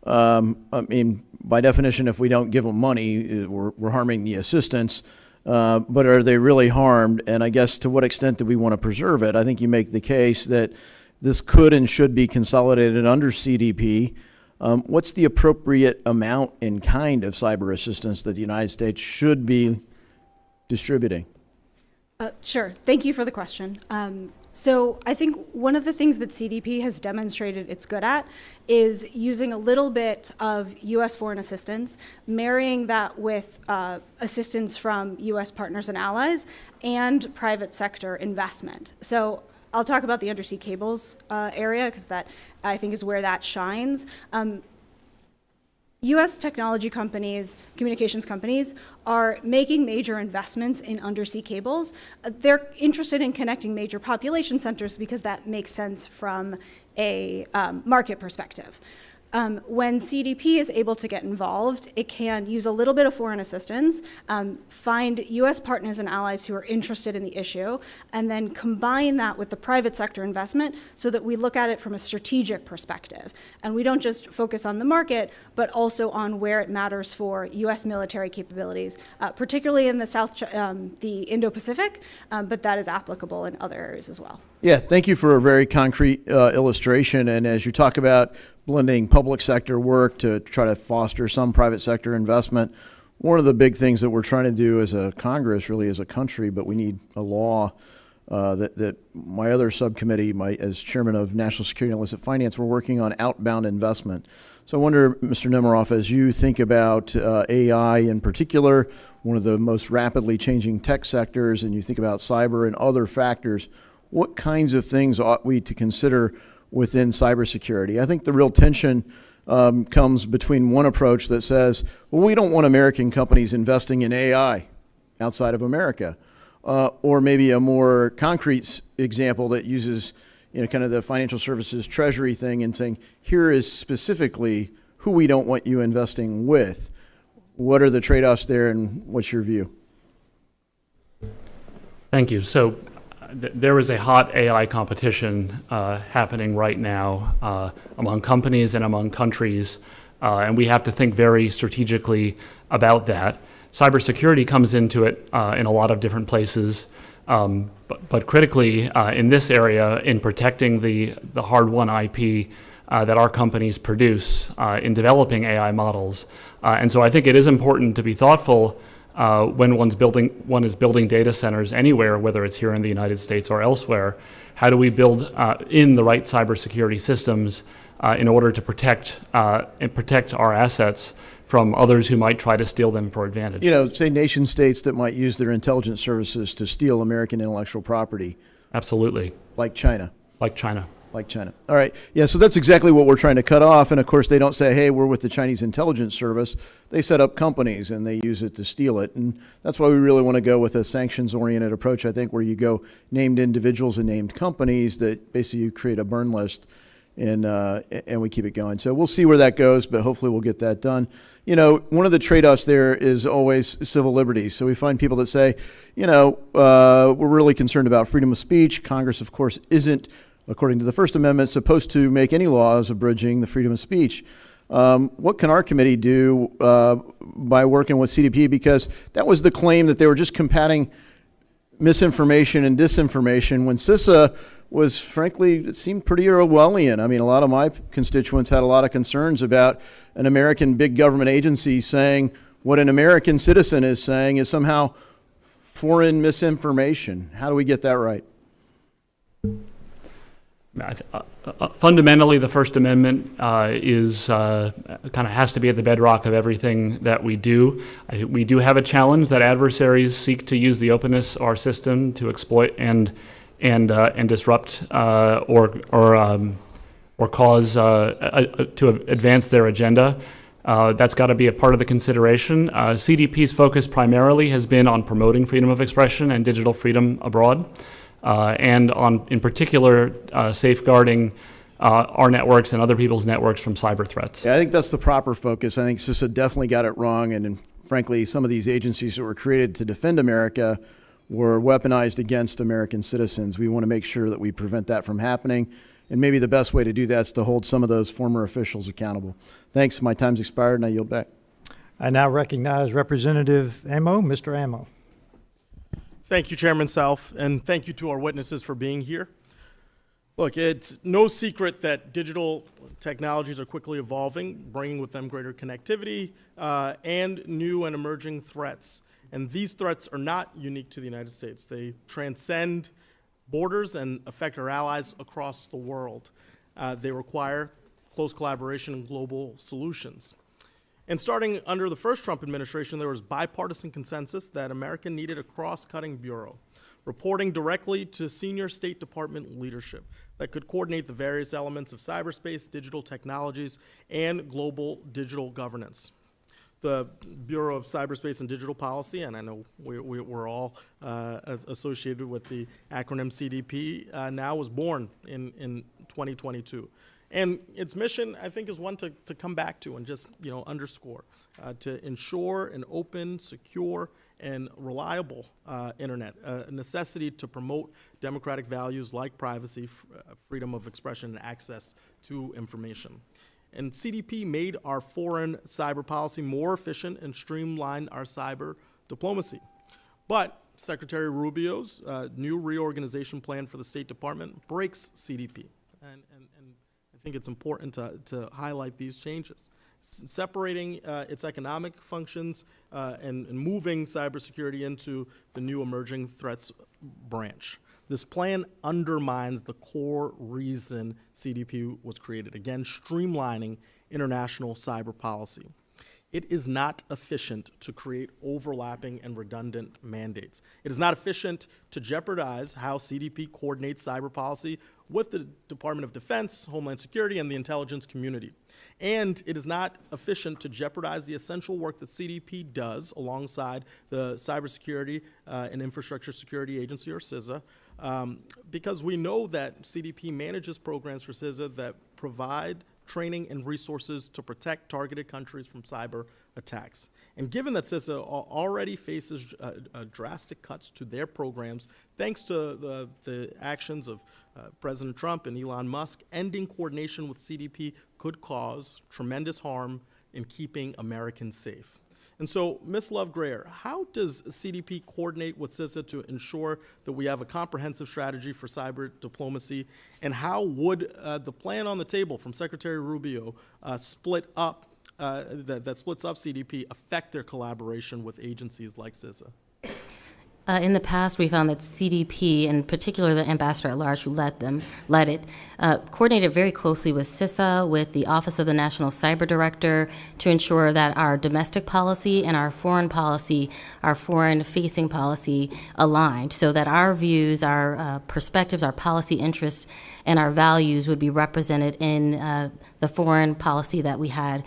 I mean, by definition, if we don't give them money, we're harming the assistance. But are they really harmed? And I guess to what extent do we want to preserve it? I think you make the case that this could and should be consolidated under CDP. What's the appropriate amount and kind of cyber assistance that the United States should be distributing? Sure. Thank you for the question. So I think one of the things that CDP has demonstrated it's good at is using a little bit of U.S. foreign assistance, marrying that with assistance from U.S. partners and allies, and private sector investment. So I'll talk about the undersea cables area, because that I think is where that shines. U.S. technology companies, communications companies, are making major investments in undersea cables. They're interested in connecting major population centers because that makes sense from a market perspective. When CDP is able to get involved, it can use a little bit of foreign assistance, find U.S. partners and allies who are interested in the issue, and then combine that with the private sector investment so that we look at it from a strategic perspective. And we don't just focus on the market, but also on where it matters for U.S. military capabilities, particularly in the Indo-Pacific, but that is applicable in other areas as well. Yeah, thank you for a very concrete illustration. And as you talk about blending public sector work to try to foster some private sector investment, one of the big things that we're trying to do as a Congress, really as a country, but we need a law that my other subcommittee, as chairman of National Security and Illicit Finance, we're working on outbound investment. So I wonder, Mr. Nemeroff, as you think about AI in particular, one of the most rapidly changing tech sectors, and you think about cyber and other factors, what kinds of things ought we to consider within cybersecurity? I think the real tension comes between one approach that says, well, we don't want American companies investing in AI outside of America, or maybe a more concrete example that uses kind of the financial services treasury thing and saying, here is specifically who we don't want you investing with. What are the trade-offs there, and what's your view? Thank you. So there is a hot AI competition happening right now among companies and among countries, and we have to think very strategically about that. Cybersecurity comes into it in a lot of different places, but critically in this area, in protecting the hard-won IP that our companies produce in developing AI models. And so I think it is important to be thoughtful when one is building data centers anywhere, whether it's here in the United States or elsewhere. How do we build in the right cybersecurity systems in order to protect our assets from others who might try to steal them for advantage? Say nation states that might use their intelligence services to steal American intellectual property. Absolutely. Like China. Like China. Like China. All right. Yeah, so that's exactly what we're trying to cut off. And of course, they don't say, hey, we're with the Chinese intelligence service. They set up companies and they use it to steal it. And that's why we really want to go with a sanctions-oriented approach, I think, where you go named individuals and named companies that basically you create a burn list and we keep it going. So we'll see where that goes, but hopefully we'll get that done. One of the trade-offs there is always civil liberties. So we find people that say, we're really concerned about freedom of speech. Congress, of course, isn't, according to the First Amendment, supposed to make any laws abridging the freedom of speech. What can our committee do by working with CDP? Because that was the claim that they were just combating misinformation and disinformation when CISA was, frankly, it seemed pretty Orwellian. I mean, a lot of my constituents had a lot of concerns about an American big government agency saying what an American citizen is saying is somehow foreign misinformation. How do we get that right? Fundamentally, the First Amendment is kind of has to be at the bedrock of everything that we do. I think we do have a challenge that adversaries seek to use the openness of our system to exploit and disrupt or cause to advance their agenda. That's got to be a part of the consideration. CDP's focus primarily has been on promoting freedom of expression and digital freedom abroad. And on, in particular, safeguarding our networks and other people's networks from cyber threats. Yeah, I think that's the proper focus. I think CISA definitely got it wrong, and frankly, some of these agencies that were created to defend America were weaponized against American citizens. We want to make sure that we prevent that from happening, and maybe the best way to do that is to hold some of those former officials accountable. Thanks. My time's expired, and I yield back. I now recognize Representative Amo. Mr. Amo. Thank you, Chairman Self, and thank you to our witnesses for being here. Look, it's no secret that digital technologies are quickly evolving, bringing with them greater connectivity and new and emerging threats. And these threats are not unique to the United States. They transcend borders and affect our allies across the world. They require close collaboration and global solutions. And starting under the first Trump administration, there was bipartisan consensus that America needed a cross-cutting bureau, reporting directly to senior State Department leadership that could coordinate the various elements of cyberspace, digital technologies, and global digital governance. The Bureau of Cyberspace and Digital Policy, and I know we're all associated with the acronym CDP, now was born in 2022. And its mission, I think, is one to come back to and just, underscore, to ensure an open, secure, and reliable internet, a necessity to promote democratic values like privacy, freedom of expression, and access to information. And CDP made our foreign cyber policy more efficient and streamlined our cyber diplomacy. But Secretary Rubio's new reorganization plan for the State Department breaks CDP. And I think it's important to highlight these changes. Separating its economic functions and moving cybersecurity into the new emerging threats branch. This plan undermines the core reason CDP was created, again, streamlining international cyber policy. It is not efficient to create overlapping and redundant mandates. It is not efficient to jeopardize how CDP coordinates cyber policy with the Department of Defense, Homeland Security, and the intelligence community. And it is not efficient to jeopardize the essential work that CDP does alongside the Cybersecurity and Infrastructure Security Agency, or CISA, because we know that CDP manages programs for CISA that provide training and resources to protect targeted countries from cyber attacks. And given that CISA already faces drastic cuts to their programs, thanks to the actions of President Trump and Elon Musk, ending coordination with CDP could cause tremendous harm in keeping Americans safe. And so, Ms. Love-Grayer, how does CDP coordinate with CISA to ensure that we have a comprehensive strategy for cyber diplomacy? And how would the plan on the table from Secretary Rubio that splits up CDP affect their collaboration with agencies like CISA? In the past, we found that CDP, in particular the ambassador at large who led it, coordinated very closely with CISA, with the Office of the National Cyber Director, to ensure that our domestic policy and our foreign policy, our foreign-facing policy, aligned, so that our views, our perspectives, our policy interests, and our values would be represented in the foreign policy that we had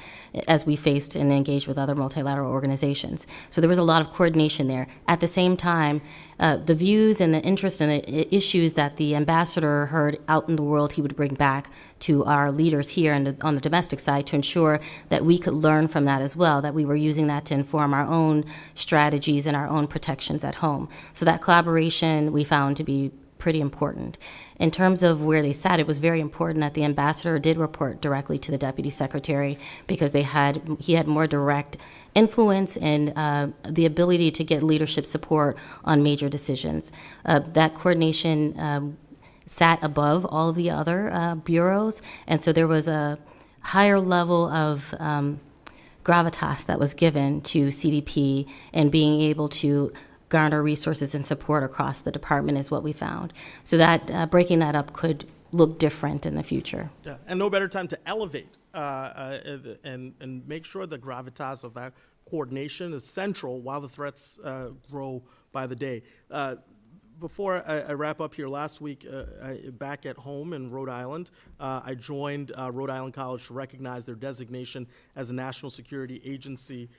as we faced and engaged with other multilateral organizations. So there was a lot of coordination there. At the same time, the views and the interest and the issues that the ambassador heard out in the world, he would bring back to our leaders here on the domestic side to ensure that we could learn from that as well, that we were using that to inform our own strategies and our own protections at home. So that collaboration we found to be pretty important. In terms of where they sat, it was very important that the ambassador did report directly to the deputy secretary, because he had more direct influence and the ability to get leadership support on major decisions. That coordination sat above all of the other bureaus, and so there was a higher level of gravitas that was given to CDP and being able to garner resources and support across the department is what we found. So that breaking that up could look different in the future. Yeah, and no better time to elevate and make sure the gravitas of that coordination is central while the threats grow by the day. Before I wrap up here, last week, back at home in Rhode Island, I joined Rhode Island College to recognize their designation as a National Security Agency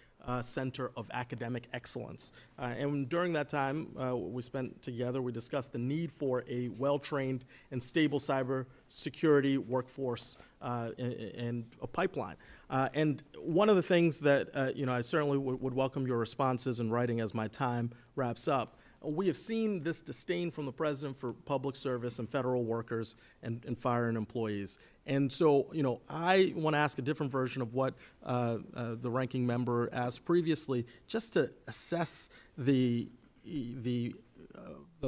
Center of Academic Excellence. And during that time we spent together, we discussed the need for a well-trained and stable cyber security workforce and a pipeline. And one of the things that I certainly would welcome your responses in writing as my time wraps up. We have seen this disdain from the president for public service and federal workers and fire and employees. And so, I want to ask a different version of what the ranking member asked previously, just to assess the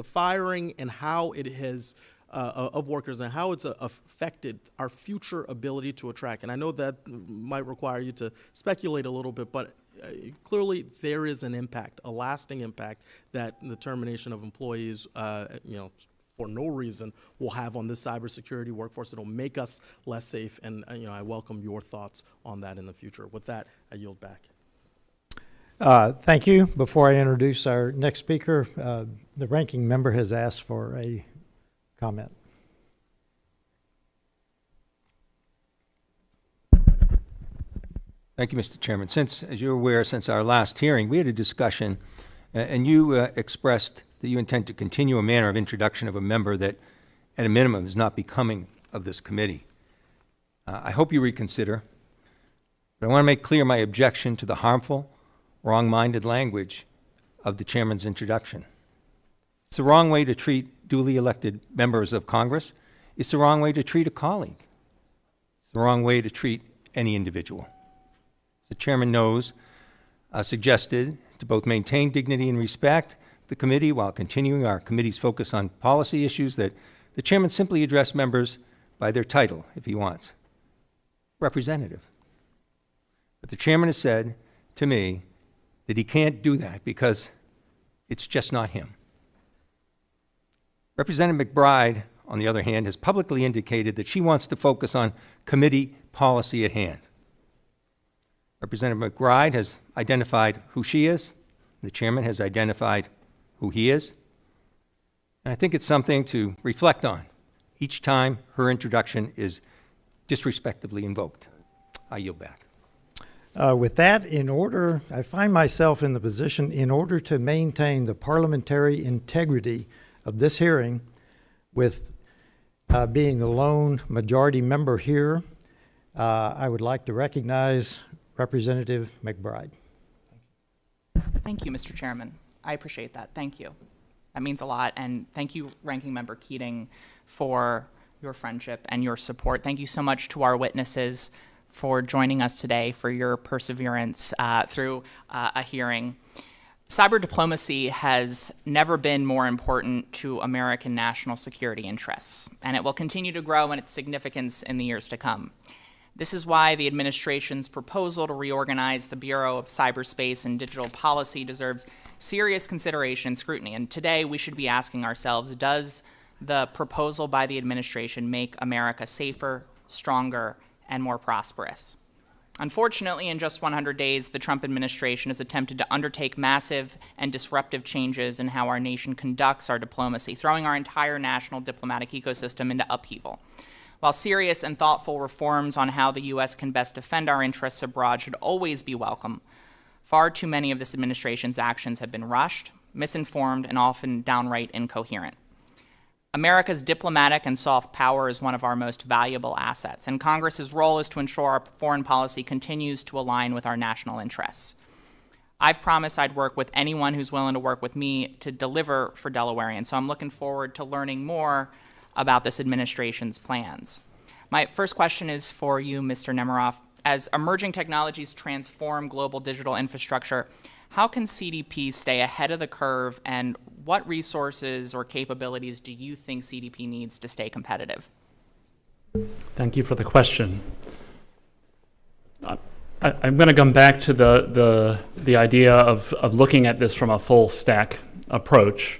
firing and how it has of workers and how it's affected our future ability to attract. And I know that might require you to speculate a little bit, but clearly there is an impact, a lasting impact that the termination of employees, for no reason will have on this cybersecurity workforce. It'll make us less safe, and I welcome your thoughts on that in the future. With that, I yield back. Thank you. Before I introduce our next speaker, the ranking member has asked for a comment. Thank you, Mr. Chairman. As you're aware, since our last hearing, we had a discussion, and you expressed that you intend to continue a manner of introduction of a member that, at a minimum, is not becoming of this committee. I hope you reconsider, but I want to make clear my objection to the harmful, wrong-minded language of the chairman's introduction. It's the wrong way to treat duly elected members of Congress. It's the wrong way to treat a colleague. It's the wrong way to treat any individual. As the chairman knows, suggested to both maintain dignity and respect the committee while continuing our committee's focus on policy issues, that the chairman simply address members by their title if he wants. Representative. But the chairman has said to me that he can't do that because it's just not him. Representative McBride, on the other hand, has publicly indicated that she wants to focus on committee policy at hand. Representative McBride has identified who she is. The chairman has identified who he is. And I think it's something to reflect on each time her introduction is disrespectfully invoked. I yield back. With that, I find myself in the position, in order to maintain the parliamentary integrity of this hearing, with being the lone majority member here, I would like to recognize Representative McBride. Thank you, Mr. Chairman. I appreciate that. Thank you. That means a lot. And thank you, Ranking Member Keating, for your friendship and your support. Thank you so much to our witnesses for joining us today, for your perseverance through a hearing. Cyber diplomacy has never been more important to American national security interests, and it will continue to grow in its significance in the years to come. This is why the administration's proposal to reorganize the Bureau of Cyberspace and Digital Policy deserves serious consideration and scrutiny. And today we should be asking ourselves, does the proposal by the administration make America safer, stronger, and more prosperous? Unfortunately, in just 100 days, the Trump administration has attempted to undertake massive and disruptive changes in how our nation conducts our diplomacy, throwing our entire national diplomatic ecosystem into upheaval. While serious and thoughtful reforms on how the U.S. can best defend our interests abroad should always be welcome, far too many of this administration's actions have been rushed, misinformed, and often downright incoherent. America's diplomatic and soft power is one of our most valuable assets, and Congress's role is to ensure our foreign policy continues to align with our national interests. I've promised I'd work with anyone who's willing to work with me to deliver for Delawareans, so I'm looking forward to learning more about this administration's plans. My first question is for you, Mr. Nemeroff. As emerging technologies transform global digital infrastructure, how can CDP stay ahead of the curve, and what resources or capabilities do you think CDP needs to stay competitive? Thank you for the question. I'm going to come back to the idea of looking at this from a full stack approach.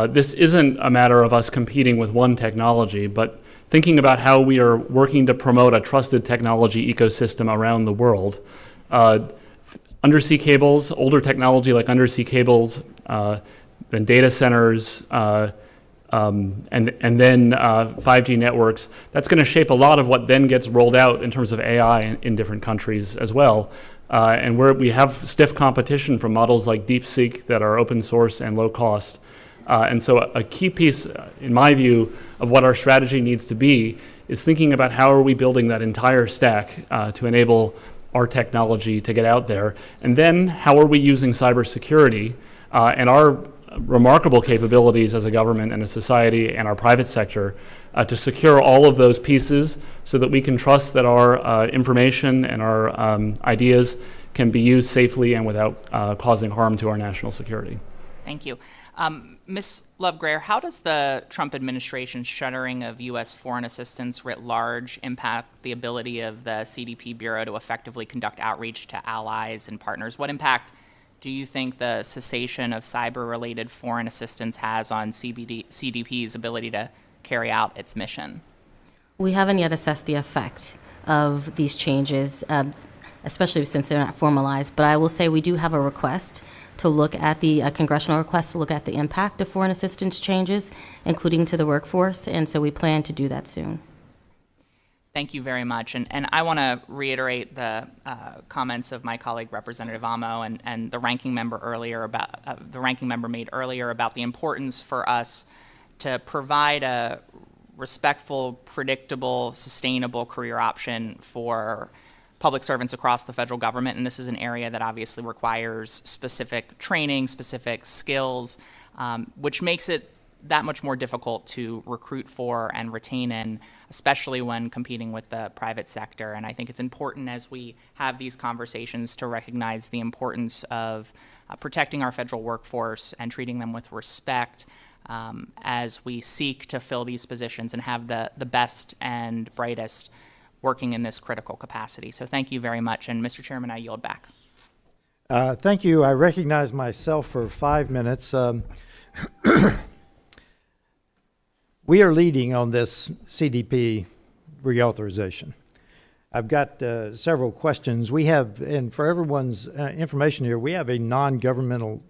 This isn't a matter of us competing with one technology, but thinking about how we are working to promote a trusted technology ecosystem around the world. Undersea cables, older technology like undersea cables, then data centers, and then 5G networks. That's going to shape a lot of what then gets rolled out in terms of AI in different countries as well. And we have stiff competition from models like DeepSeek that are open source and low cost. And so a key piece, in my view, of what our strategy needs to be is thinking about how are we building that entire stack to enable our technology to get out there, and then how are we using cybersecurity and our remarkable capabilities as a government and a society and our private sector to secure all of those pieces so that we can trust that our information and our ideas can be used safely and without causing harm to our national security. Thank you. Ms. Lovegrare, how does the Trump administration's shuttering of U.S. foreign assistance writ large impact the ability of the CDP Bureau to effectively conduct outreach to allies and partners? What impact do you think the cessation of cyber-related foreign assistance has on CDP's ability to carry out its mission? We haven't yet assessed the effect of these changes, especially since they're not formalized, but I will say we do have a request to look at the congressional request to look at the impact of foreign assistance changes, including to the workforce, and so we plan to do that soon. Thank you very much. And I want to reiterate the comments of my colleague, Representative Amo, and the ranking member earlier about the ranking member made earlier about the importance for us to provide a respectful, predictable, sustainable career option for public servants across the federal government. And this is an area that obviously requires specific training, specific skills, which makes it that much more difficult to recruit for and retain in, especially when competing with the private sector. And I think it's important as we have these conversations to recognize the importance of protecting our federal workforce and treating them with respect as we seek to fill these positions and have the best and brightest working in this critical capacity. So thank you very much. And Mr. Chairman, I yield back. Thank you. I recognize myself for 5 minutes. We are leading on this CDP reauthorization. I've got several questions. We have, and for everyone's information here, we have a non-governmental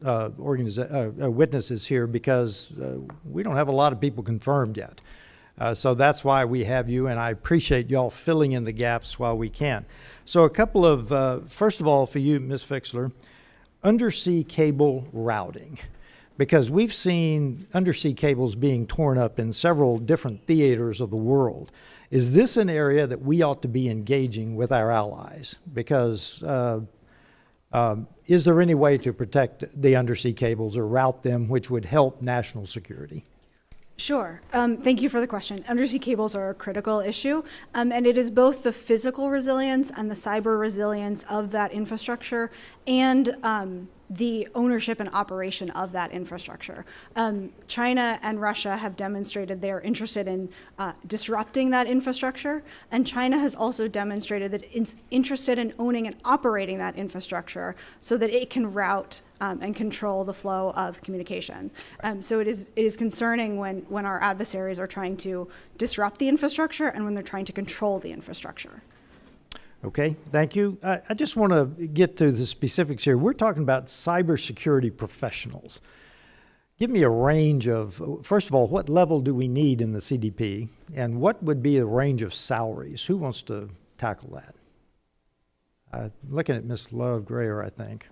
witnesses here because we don't have a lot of people confirmed yet. So that's why we have you, and I appreciate y'all filling in the gaps while we can. So a couple of, first of all, for you, Ms. Fixler, undersea cable routing. Because we've seen undersea cables being torn up in several different theaters of the world. Is this an area that we ought to be engaging with our allies? Because is there any way to protect the undersea cables or route them which would help national security? Sure. Thank you for the question. Undersea cables are a critical issue, and it is both the physical resilience and the cyber resilience of that infrastructure and the ownership and operation of that infrastructure. China and Russia have demonstrated they're interested in disrupting that infrastructure, and China has also demonstrated that it's interested in owning and operating that infrastructure so that it can route and control the flow of communications. So it is concerning when our adversaries are trying to disrupt the infrastructure and when they're trying to control the infrastructure. Okay, thank you. I just want to get to the specifics here. We're talking about cybersecurity professionals. Give me a range of, first of all, what level do we need in the CDP, and what would be a range of salaries? Who wants to tackle that? Looking at Ms. Love-Grayer, I think.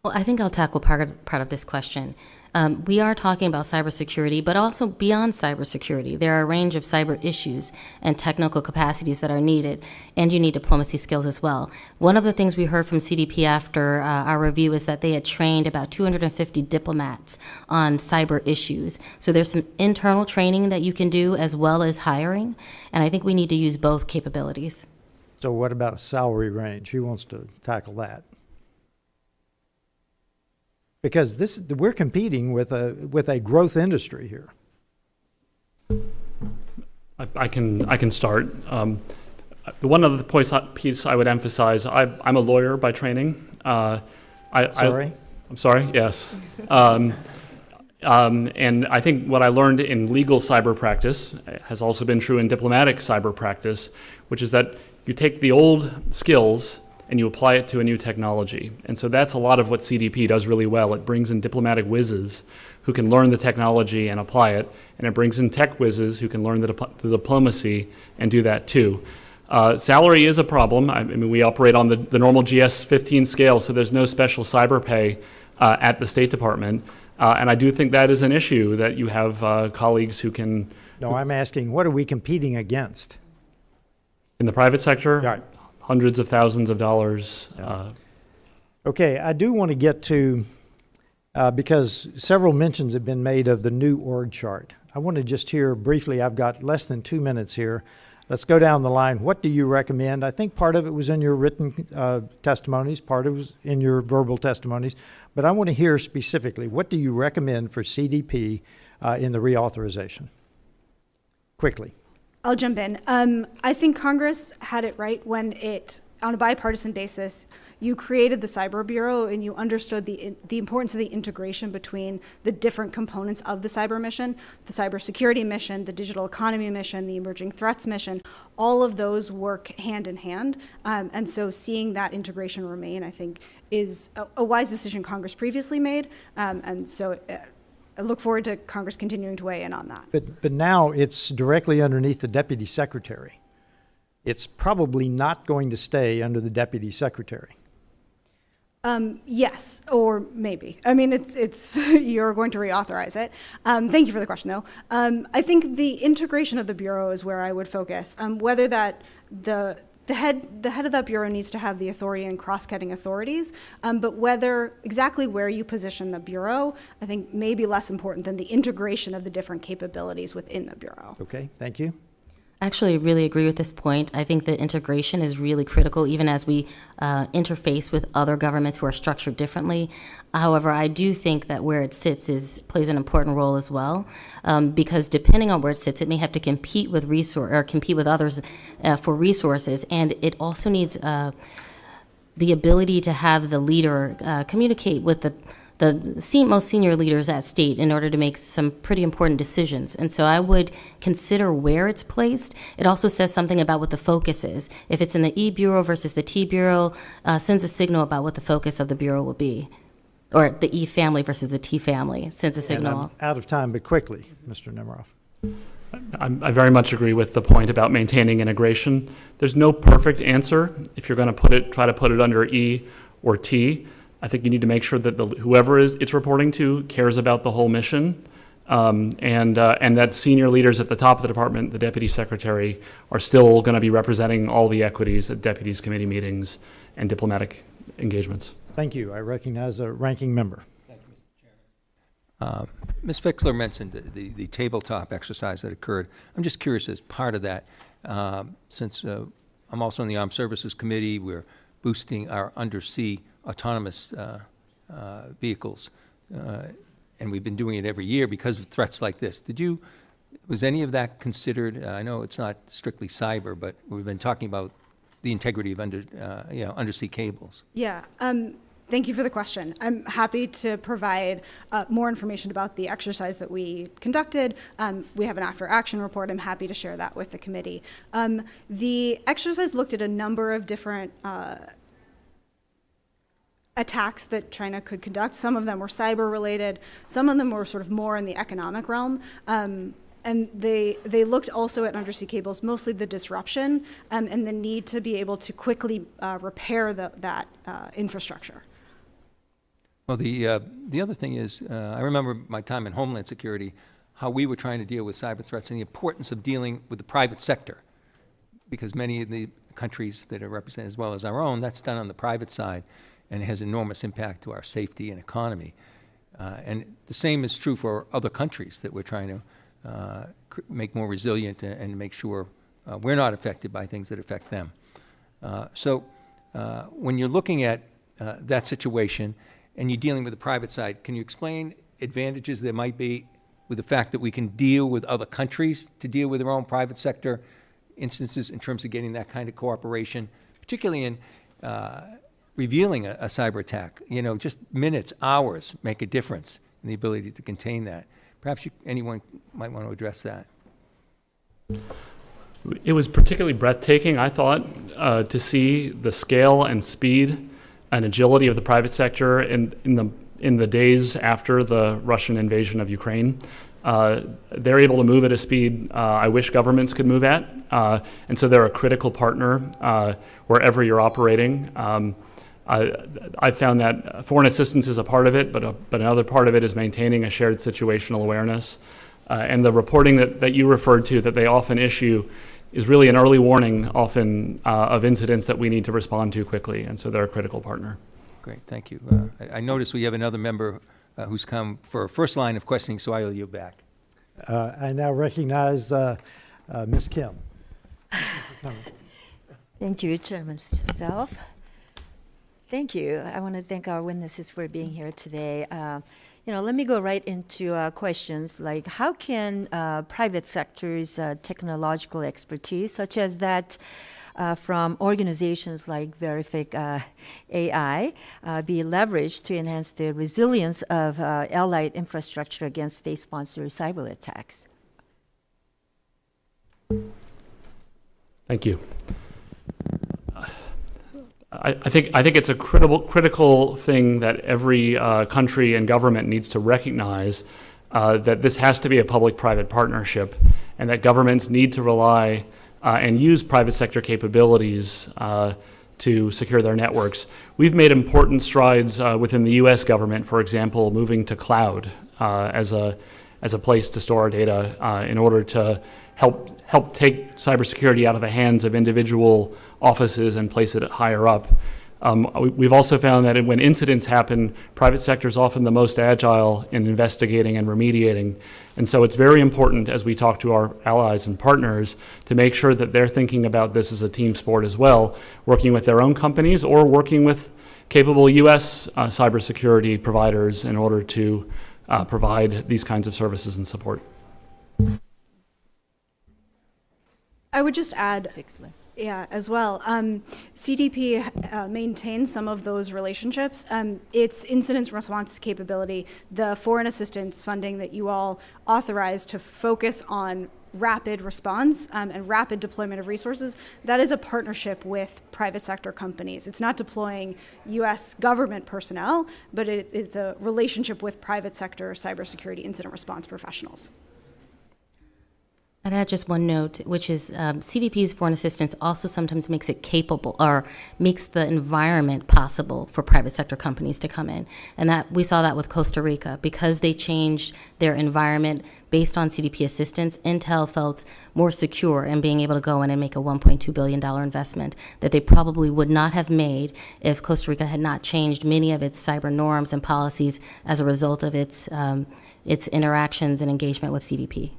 Well, I think I'll tackle part of this question. We are talking about cybersecurity, but also beyond cybersecurity. There are a range of cyber issues and technical capacities that are needed, and you need diplomacy skills as well. One of the things we heard from CDP after our review is that they had trained about 250 diplomats on cyber issues. So there's some internal training that you can do as well as hiring, and I think we need to use both capabilities. So what about a salary range? Who wants to tackle that? Because we're competing with a growth industry here. I can start. The one other piece I would emphasize, I'm a lawyer by training. Sorry? I'm sorry, yes. And I think what I learned in legal cyber practice has also been true in diplomatic cyber practice, which is that you take the old skills and you apply it to a new technology. And so that's a lot of what CDP does really well. It brings in diplomatic whizzes who can learn the technology and apply it, and it brings in tech whizzes who can learn the diplomacy and do that too. Salary is a problem. I mean, we operate on the normal GS-15 scale, so there's no special cyber pay at the State Department. And I do think that is an issue, that you have colleagues who can... No, I'm asking, what are we competing against? In the private sector? Right. Hundreds of thousands of dollars. Yeah. Okay, I do want to get to, because several mentions have been made of the new org chart. I want to just hear briefly, I've got less than 2 minutes here. Let's go down the line. What do you recommend? I think part of it was in your written testimonies, part of it was in your verbal testimonies, but I want to hear specifically, what do you recommend for CDP in the reauthorization? Quickly. I'll jump in. I think Congress had it right when it, on a bipartisan basis, you created the Cyber Bureau and you understood the importance of the integration between the different components of the cyber mission, the cybersecurity mission, the digital economy mission, the emerging threats mission. All of those work hand in hand. And so seeing that integration remain, I think, is a wise decision Congress previously made. And so I look forward to Congress continuing to weigh in on that. But now it's directly underneath the Deputy Secretary. It's probably not going to stay under the Deputy Secretary. Yes, or maybe. I mean, it's you're going to reauthorize it. Thank you for the question, though. I think the integration of the bureau is where I would focus. Whether that the head of that bureau needs to have the authority and cross-cutting authorities, but whether exactly where you position the bureau, I think may be less important than the integration of the different capabilities within the bureau. Okay, thank you. Actually, I really agree with this point. I think the integration is really critical, even as we interface with other governments who are structured differently. However, I do think that where it sits plays an important role as well, because depending on where it sits, it may have to compete with compete with others for resources, and it also needs the ability to have the leader communicate with the most senior leaders at state in order to make some pretty important decisions. And so I would consider where it's placed. It also says something about what the focus is. If it's in the E Bureau versus the T Bureau, sends a signal about what the focus of the Bureau will be. Or the E family versus the T family, sends a And signal. I'm out of time, but quickly, Mr. Nemeroff. I very much agree with the point about maintaining integration. There's no perfect answer if you're going to try to put it under E or T. I think you need to make sure that whoever it's reporting to cares about the whole mission, and that senior leaders at the top of the department, the deputy secretary, are still going to be representing all the equities at deputies committee meetings and diplomatic engagements. Thank you. I recognize a ranking member. Thank you, Mr. Chairman. Ms. Fixler mentioned the tabletop exercise that occurred. I'm just curious, as part of that, since I'm also on the Armed Services Committee, we're boosting our undersea autonomous vehicles, and we've been doing it every year because of threats like this. Was any of that considered? I know it's not strictly cyber, but we've been talking about the integrity of undersea cables. Yeah. Thank you for the question. I'm happy to provide more information about the exercise that we conducted. We have an after-action report. I'm happy to share that with the committee. The exercise looked at a number of different attacks that China could conduct. Some of them were cyber-related. Some of them were sort of more in the economic realm. And they looked also at undersea cables, mostly the disruption and the need to be able to quickly repair that infrastructure. Well, the other thing is, I remember my time in Homeland Security, how we were trying to deal with cyber threats and the importance of dealing with the private sector, because many of the countries that are represented, as well as our own, that's done on the private side, and it has enormous impact to our safety and economy. And the same is true for other countries that we're trying to make more resilient and make sure we're not affected by things that affect them. So when you're looking at that situation and you're dealing with the private side, can you explain advantages there might be with the fact that we can deal with other countries to deal with their own private sector instances in terms of getting that kind of cooperation, particularly in revealing a cyber attack? Just minutes, hours make a difference in the ability to contain that. Perhaps anyone might want to address that. It was particularly breathtaking, I thought, to see the scale and speed and agility of the private sector in the days after the Russian invasion of Ukraine. They're able to move at a speed I wish governments could move at, and so they're a critical partner wherever you're operating. I found that foreign assistance is a part of it, but another part of it is maintaining a shared situational awareness. And the reporting that you referred to that they often issue is really an early warning often of incidents that we need to respond to quickly, and so they're a critical partner. Great, thank you. I notice we have another member who's come for a first line of questioning, so I will yield back. I now recognize Ms. Kim. Thank you, Chairman Self. Thank you. I want to thank our witnesses for being here today. Let me go right into questions like how can private sector's technological expertise, such as that from organizations like Verific AI, be leveraged to enhance the resilience of allied infrastructure against state-sponsored cyber attacks? Thank you. I think it's a critical thing that every country and government needs to recognize that this has to be a public-private partnership, and that governments need to rely and use private sector capabilities to secure their networks. We've made important strides within the US government, for example, moving to cloud as a place to store our data in order to help take cybersecurity out of the hands of individual offices and place it higher up. We've also found that when incidents happen, private sector is often the most agile in investigating and remediating. And so it's very important as we talk to our allies and partners to make sure that they're thinking about this as a team sport as well, working with their own companies or working with capable US cybersecurity providers in order to provide these kinds of services and support. I would just add, Fixler. yeah, as well. CDP maintains some of those relationships. Its incident response capability, the foreign assistance funding that you all authorized to focus on rapid response and rapid deployment of resources, that is a partnership with private sector companies. It's not deploying US government personnel, but it's a relationship with private sector cybersecurity incident response professionals. I'd add just one note, which is CDP's foreign assistance also sometimes makes it capable or makes the environment possible for private sector companies to come in. And that we saw that with Costa Rica. Because they changed their environment based on CDP assistance, Intel felt more secure in being able to go in and make a $1.2 billion investment that they probably would not have made if Costa Rica had not changed many of its cyber norms and policies as a result of its interactions and engagement with CDP.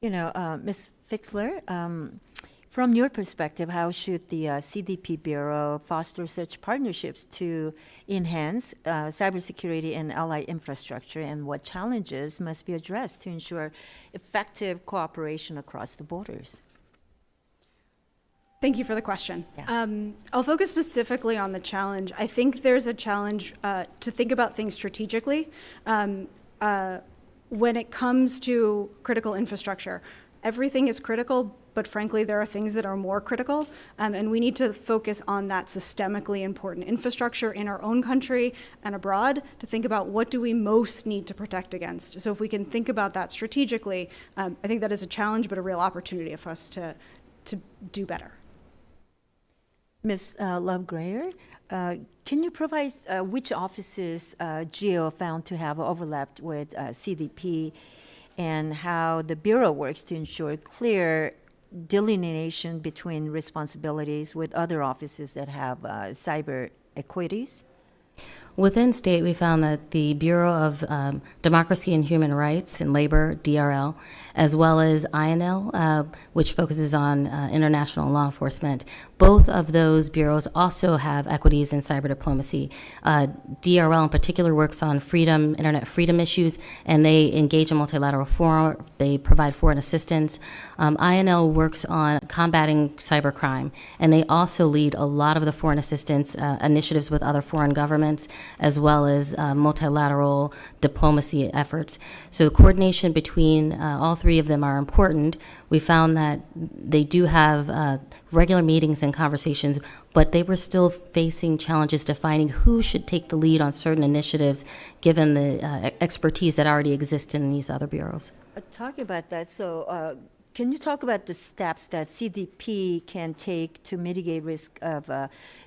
You know, Ms. Fixler, from your perspective, how should the CDP Bureau foster such partnerships to enhance cybersecurity and allied infrastructure, and what challenges must be addressed to ensure effective cooperation across the borders? Thank you for the question. Yeah. I'll focus specifically on the challenge. I think there's a challenge to think about things strategically. When it comes to critical infrastructure, everything is critical, but frankly, there are things that are more critical, and we need to focus on that systemically important infrastructure in our own country and abroad to think about what do we most need to protect against. So if we can think about that strategically, I think that is a challenge, but a real opportunity for us to do better. Ms. Love-Grayer, can you provide which offices GEO found to have overlapped with CDP, and how the Bureau works to ensure clear delineation between responsibilities with other offices that have cyber equities? Within state, we found that the Bureau of Democracy and Human Rights and Labor, DRL, as well as INL, which focuses on international law enforcement, both of those bureaus also have equities in cyber diplomacy. DRL in particular works on freedom, internet freedom issues, and they engage in multilateral fora. They provide foreign assistance. INL works on combating cybercrime, and they also lead a lot of the foreign assistance initiatives with other foreign governments, as well as multilateral diplomacy efforts. So the coordination between all three of them are important. We found that they do have regular meetings and conversations, but they were still facing challenges defining who should take the lead on certain initiatives, given the expertise that already exists in these other bureaus. Talking about that, so can you talk about the steps that CDP can take to mitigate risk of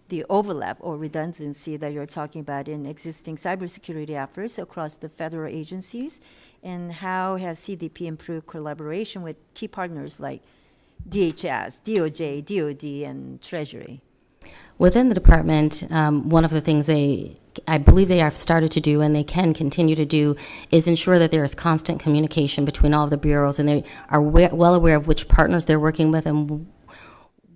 the overlap or redundancy that you're talking about in existing cybersecurity efforts across the federal agencies? And how has CDP improved collaboration with key partners like DHS, DOJ, DOD, and Treasury? Within the department, one of the things I believe they have started to do, and they can continue to do, is ensure that there is constant communication between all of the bureaus, and they are well aware of which partners they're working with and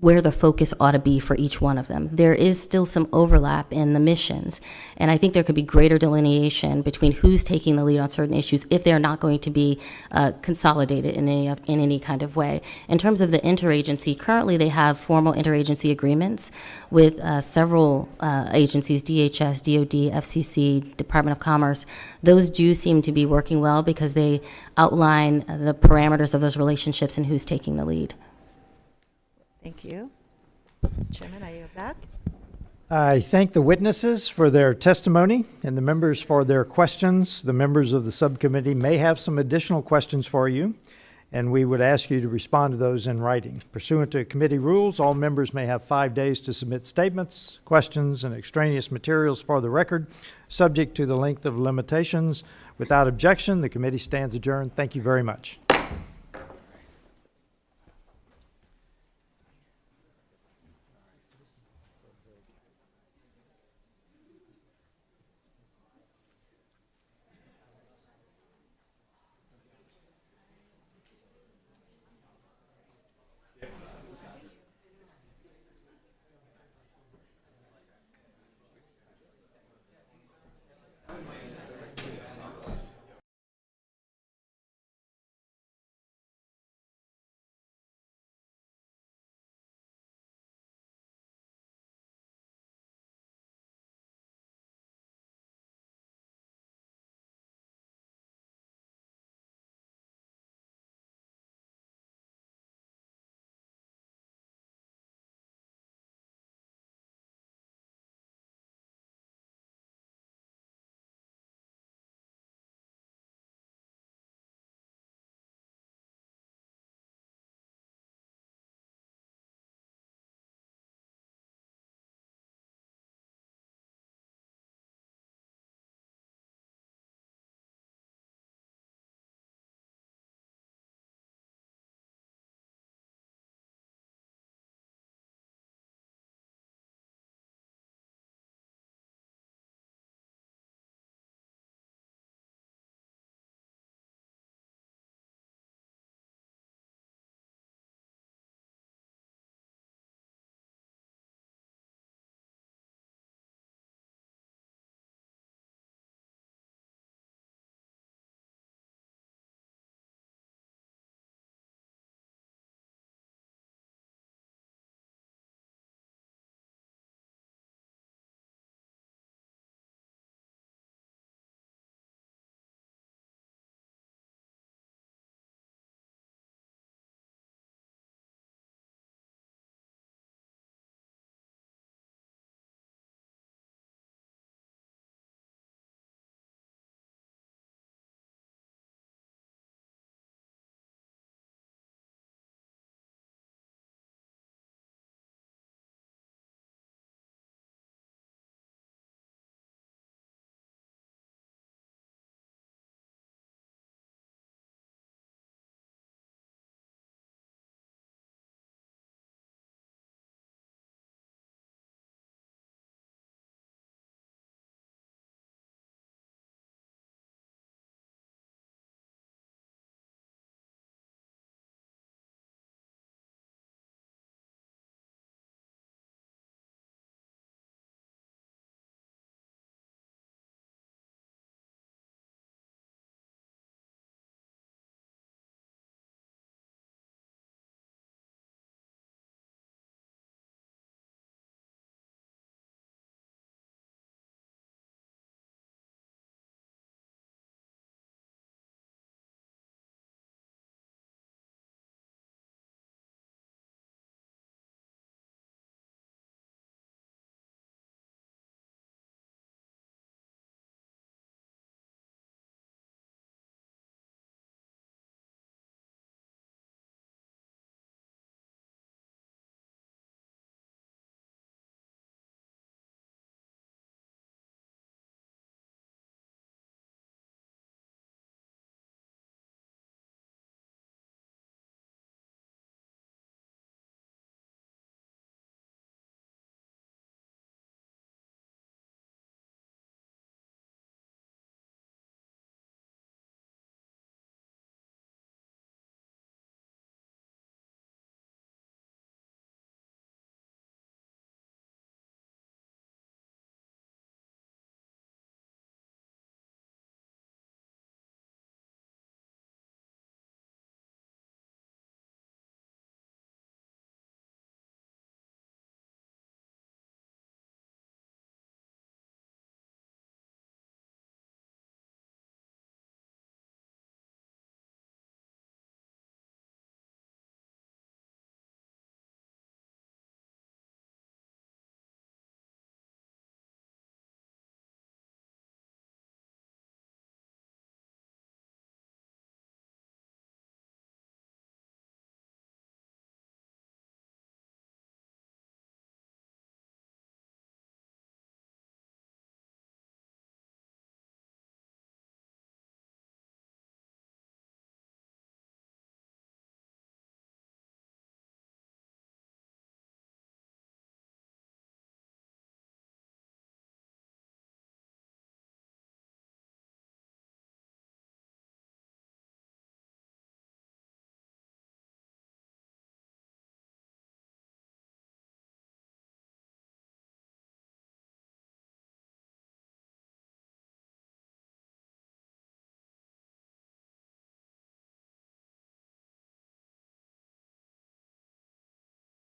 where the focus ought to be for each one of them. There is still some overlap in the missions, and I think there could be greater delineation between who's taking the lead on certain issues if they're not going to be consolidated in any kind of way. In terms of the interagency, currently they have formal interagency agreements with several agencies, DHS, DOD, FCC, Department of Commerce. Those do seem to be working well because they outline the parameters of those relationships and who's taking the lead. Thank you. Chairman, are you back? I thank the witnesses for their testimony and the members for their questions. The members of the subcommittee may have some additional questions for you. and we would ask you to respond to those in writing. Pursuant to committee rules, all members may have 5 days to submit statements, questions, and extraneous materials for the record, subject to the length of limitations. Without objection, the committee stands adjourned. Thank you very much.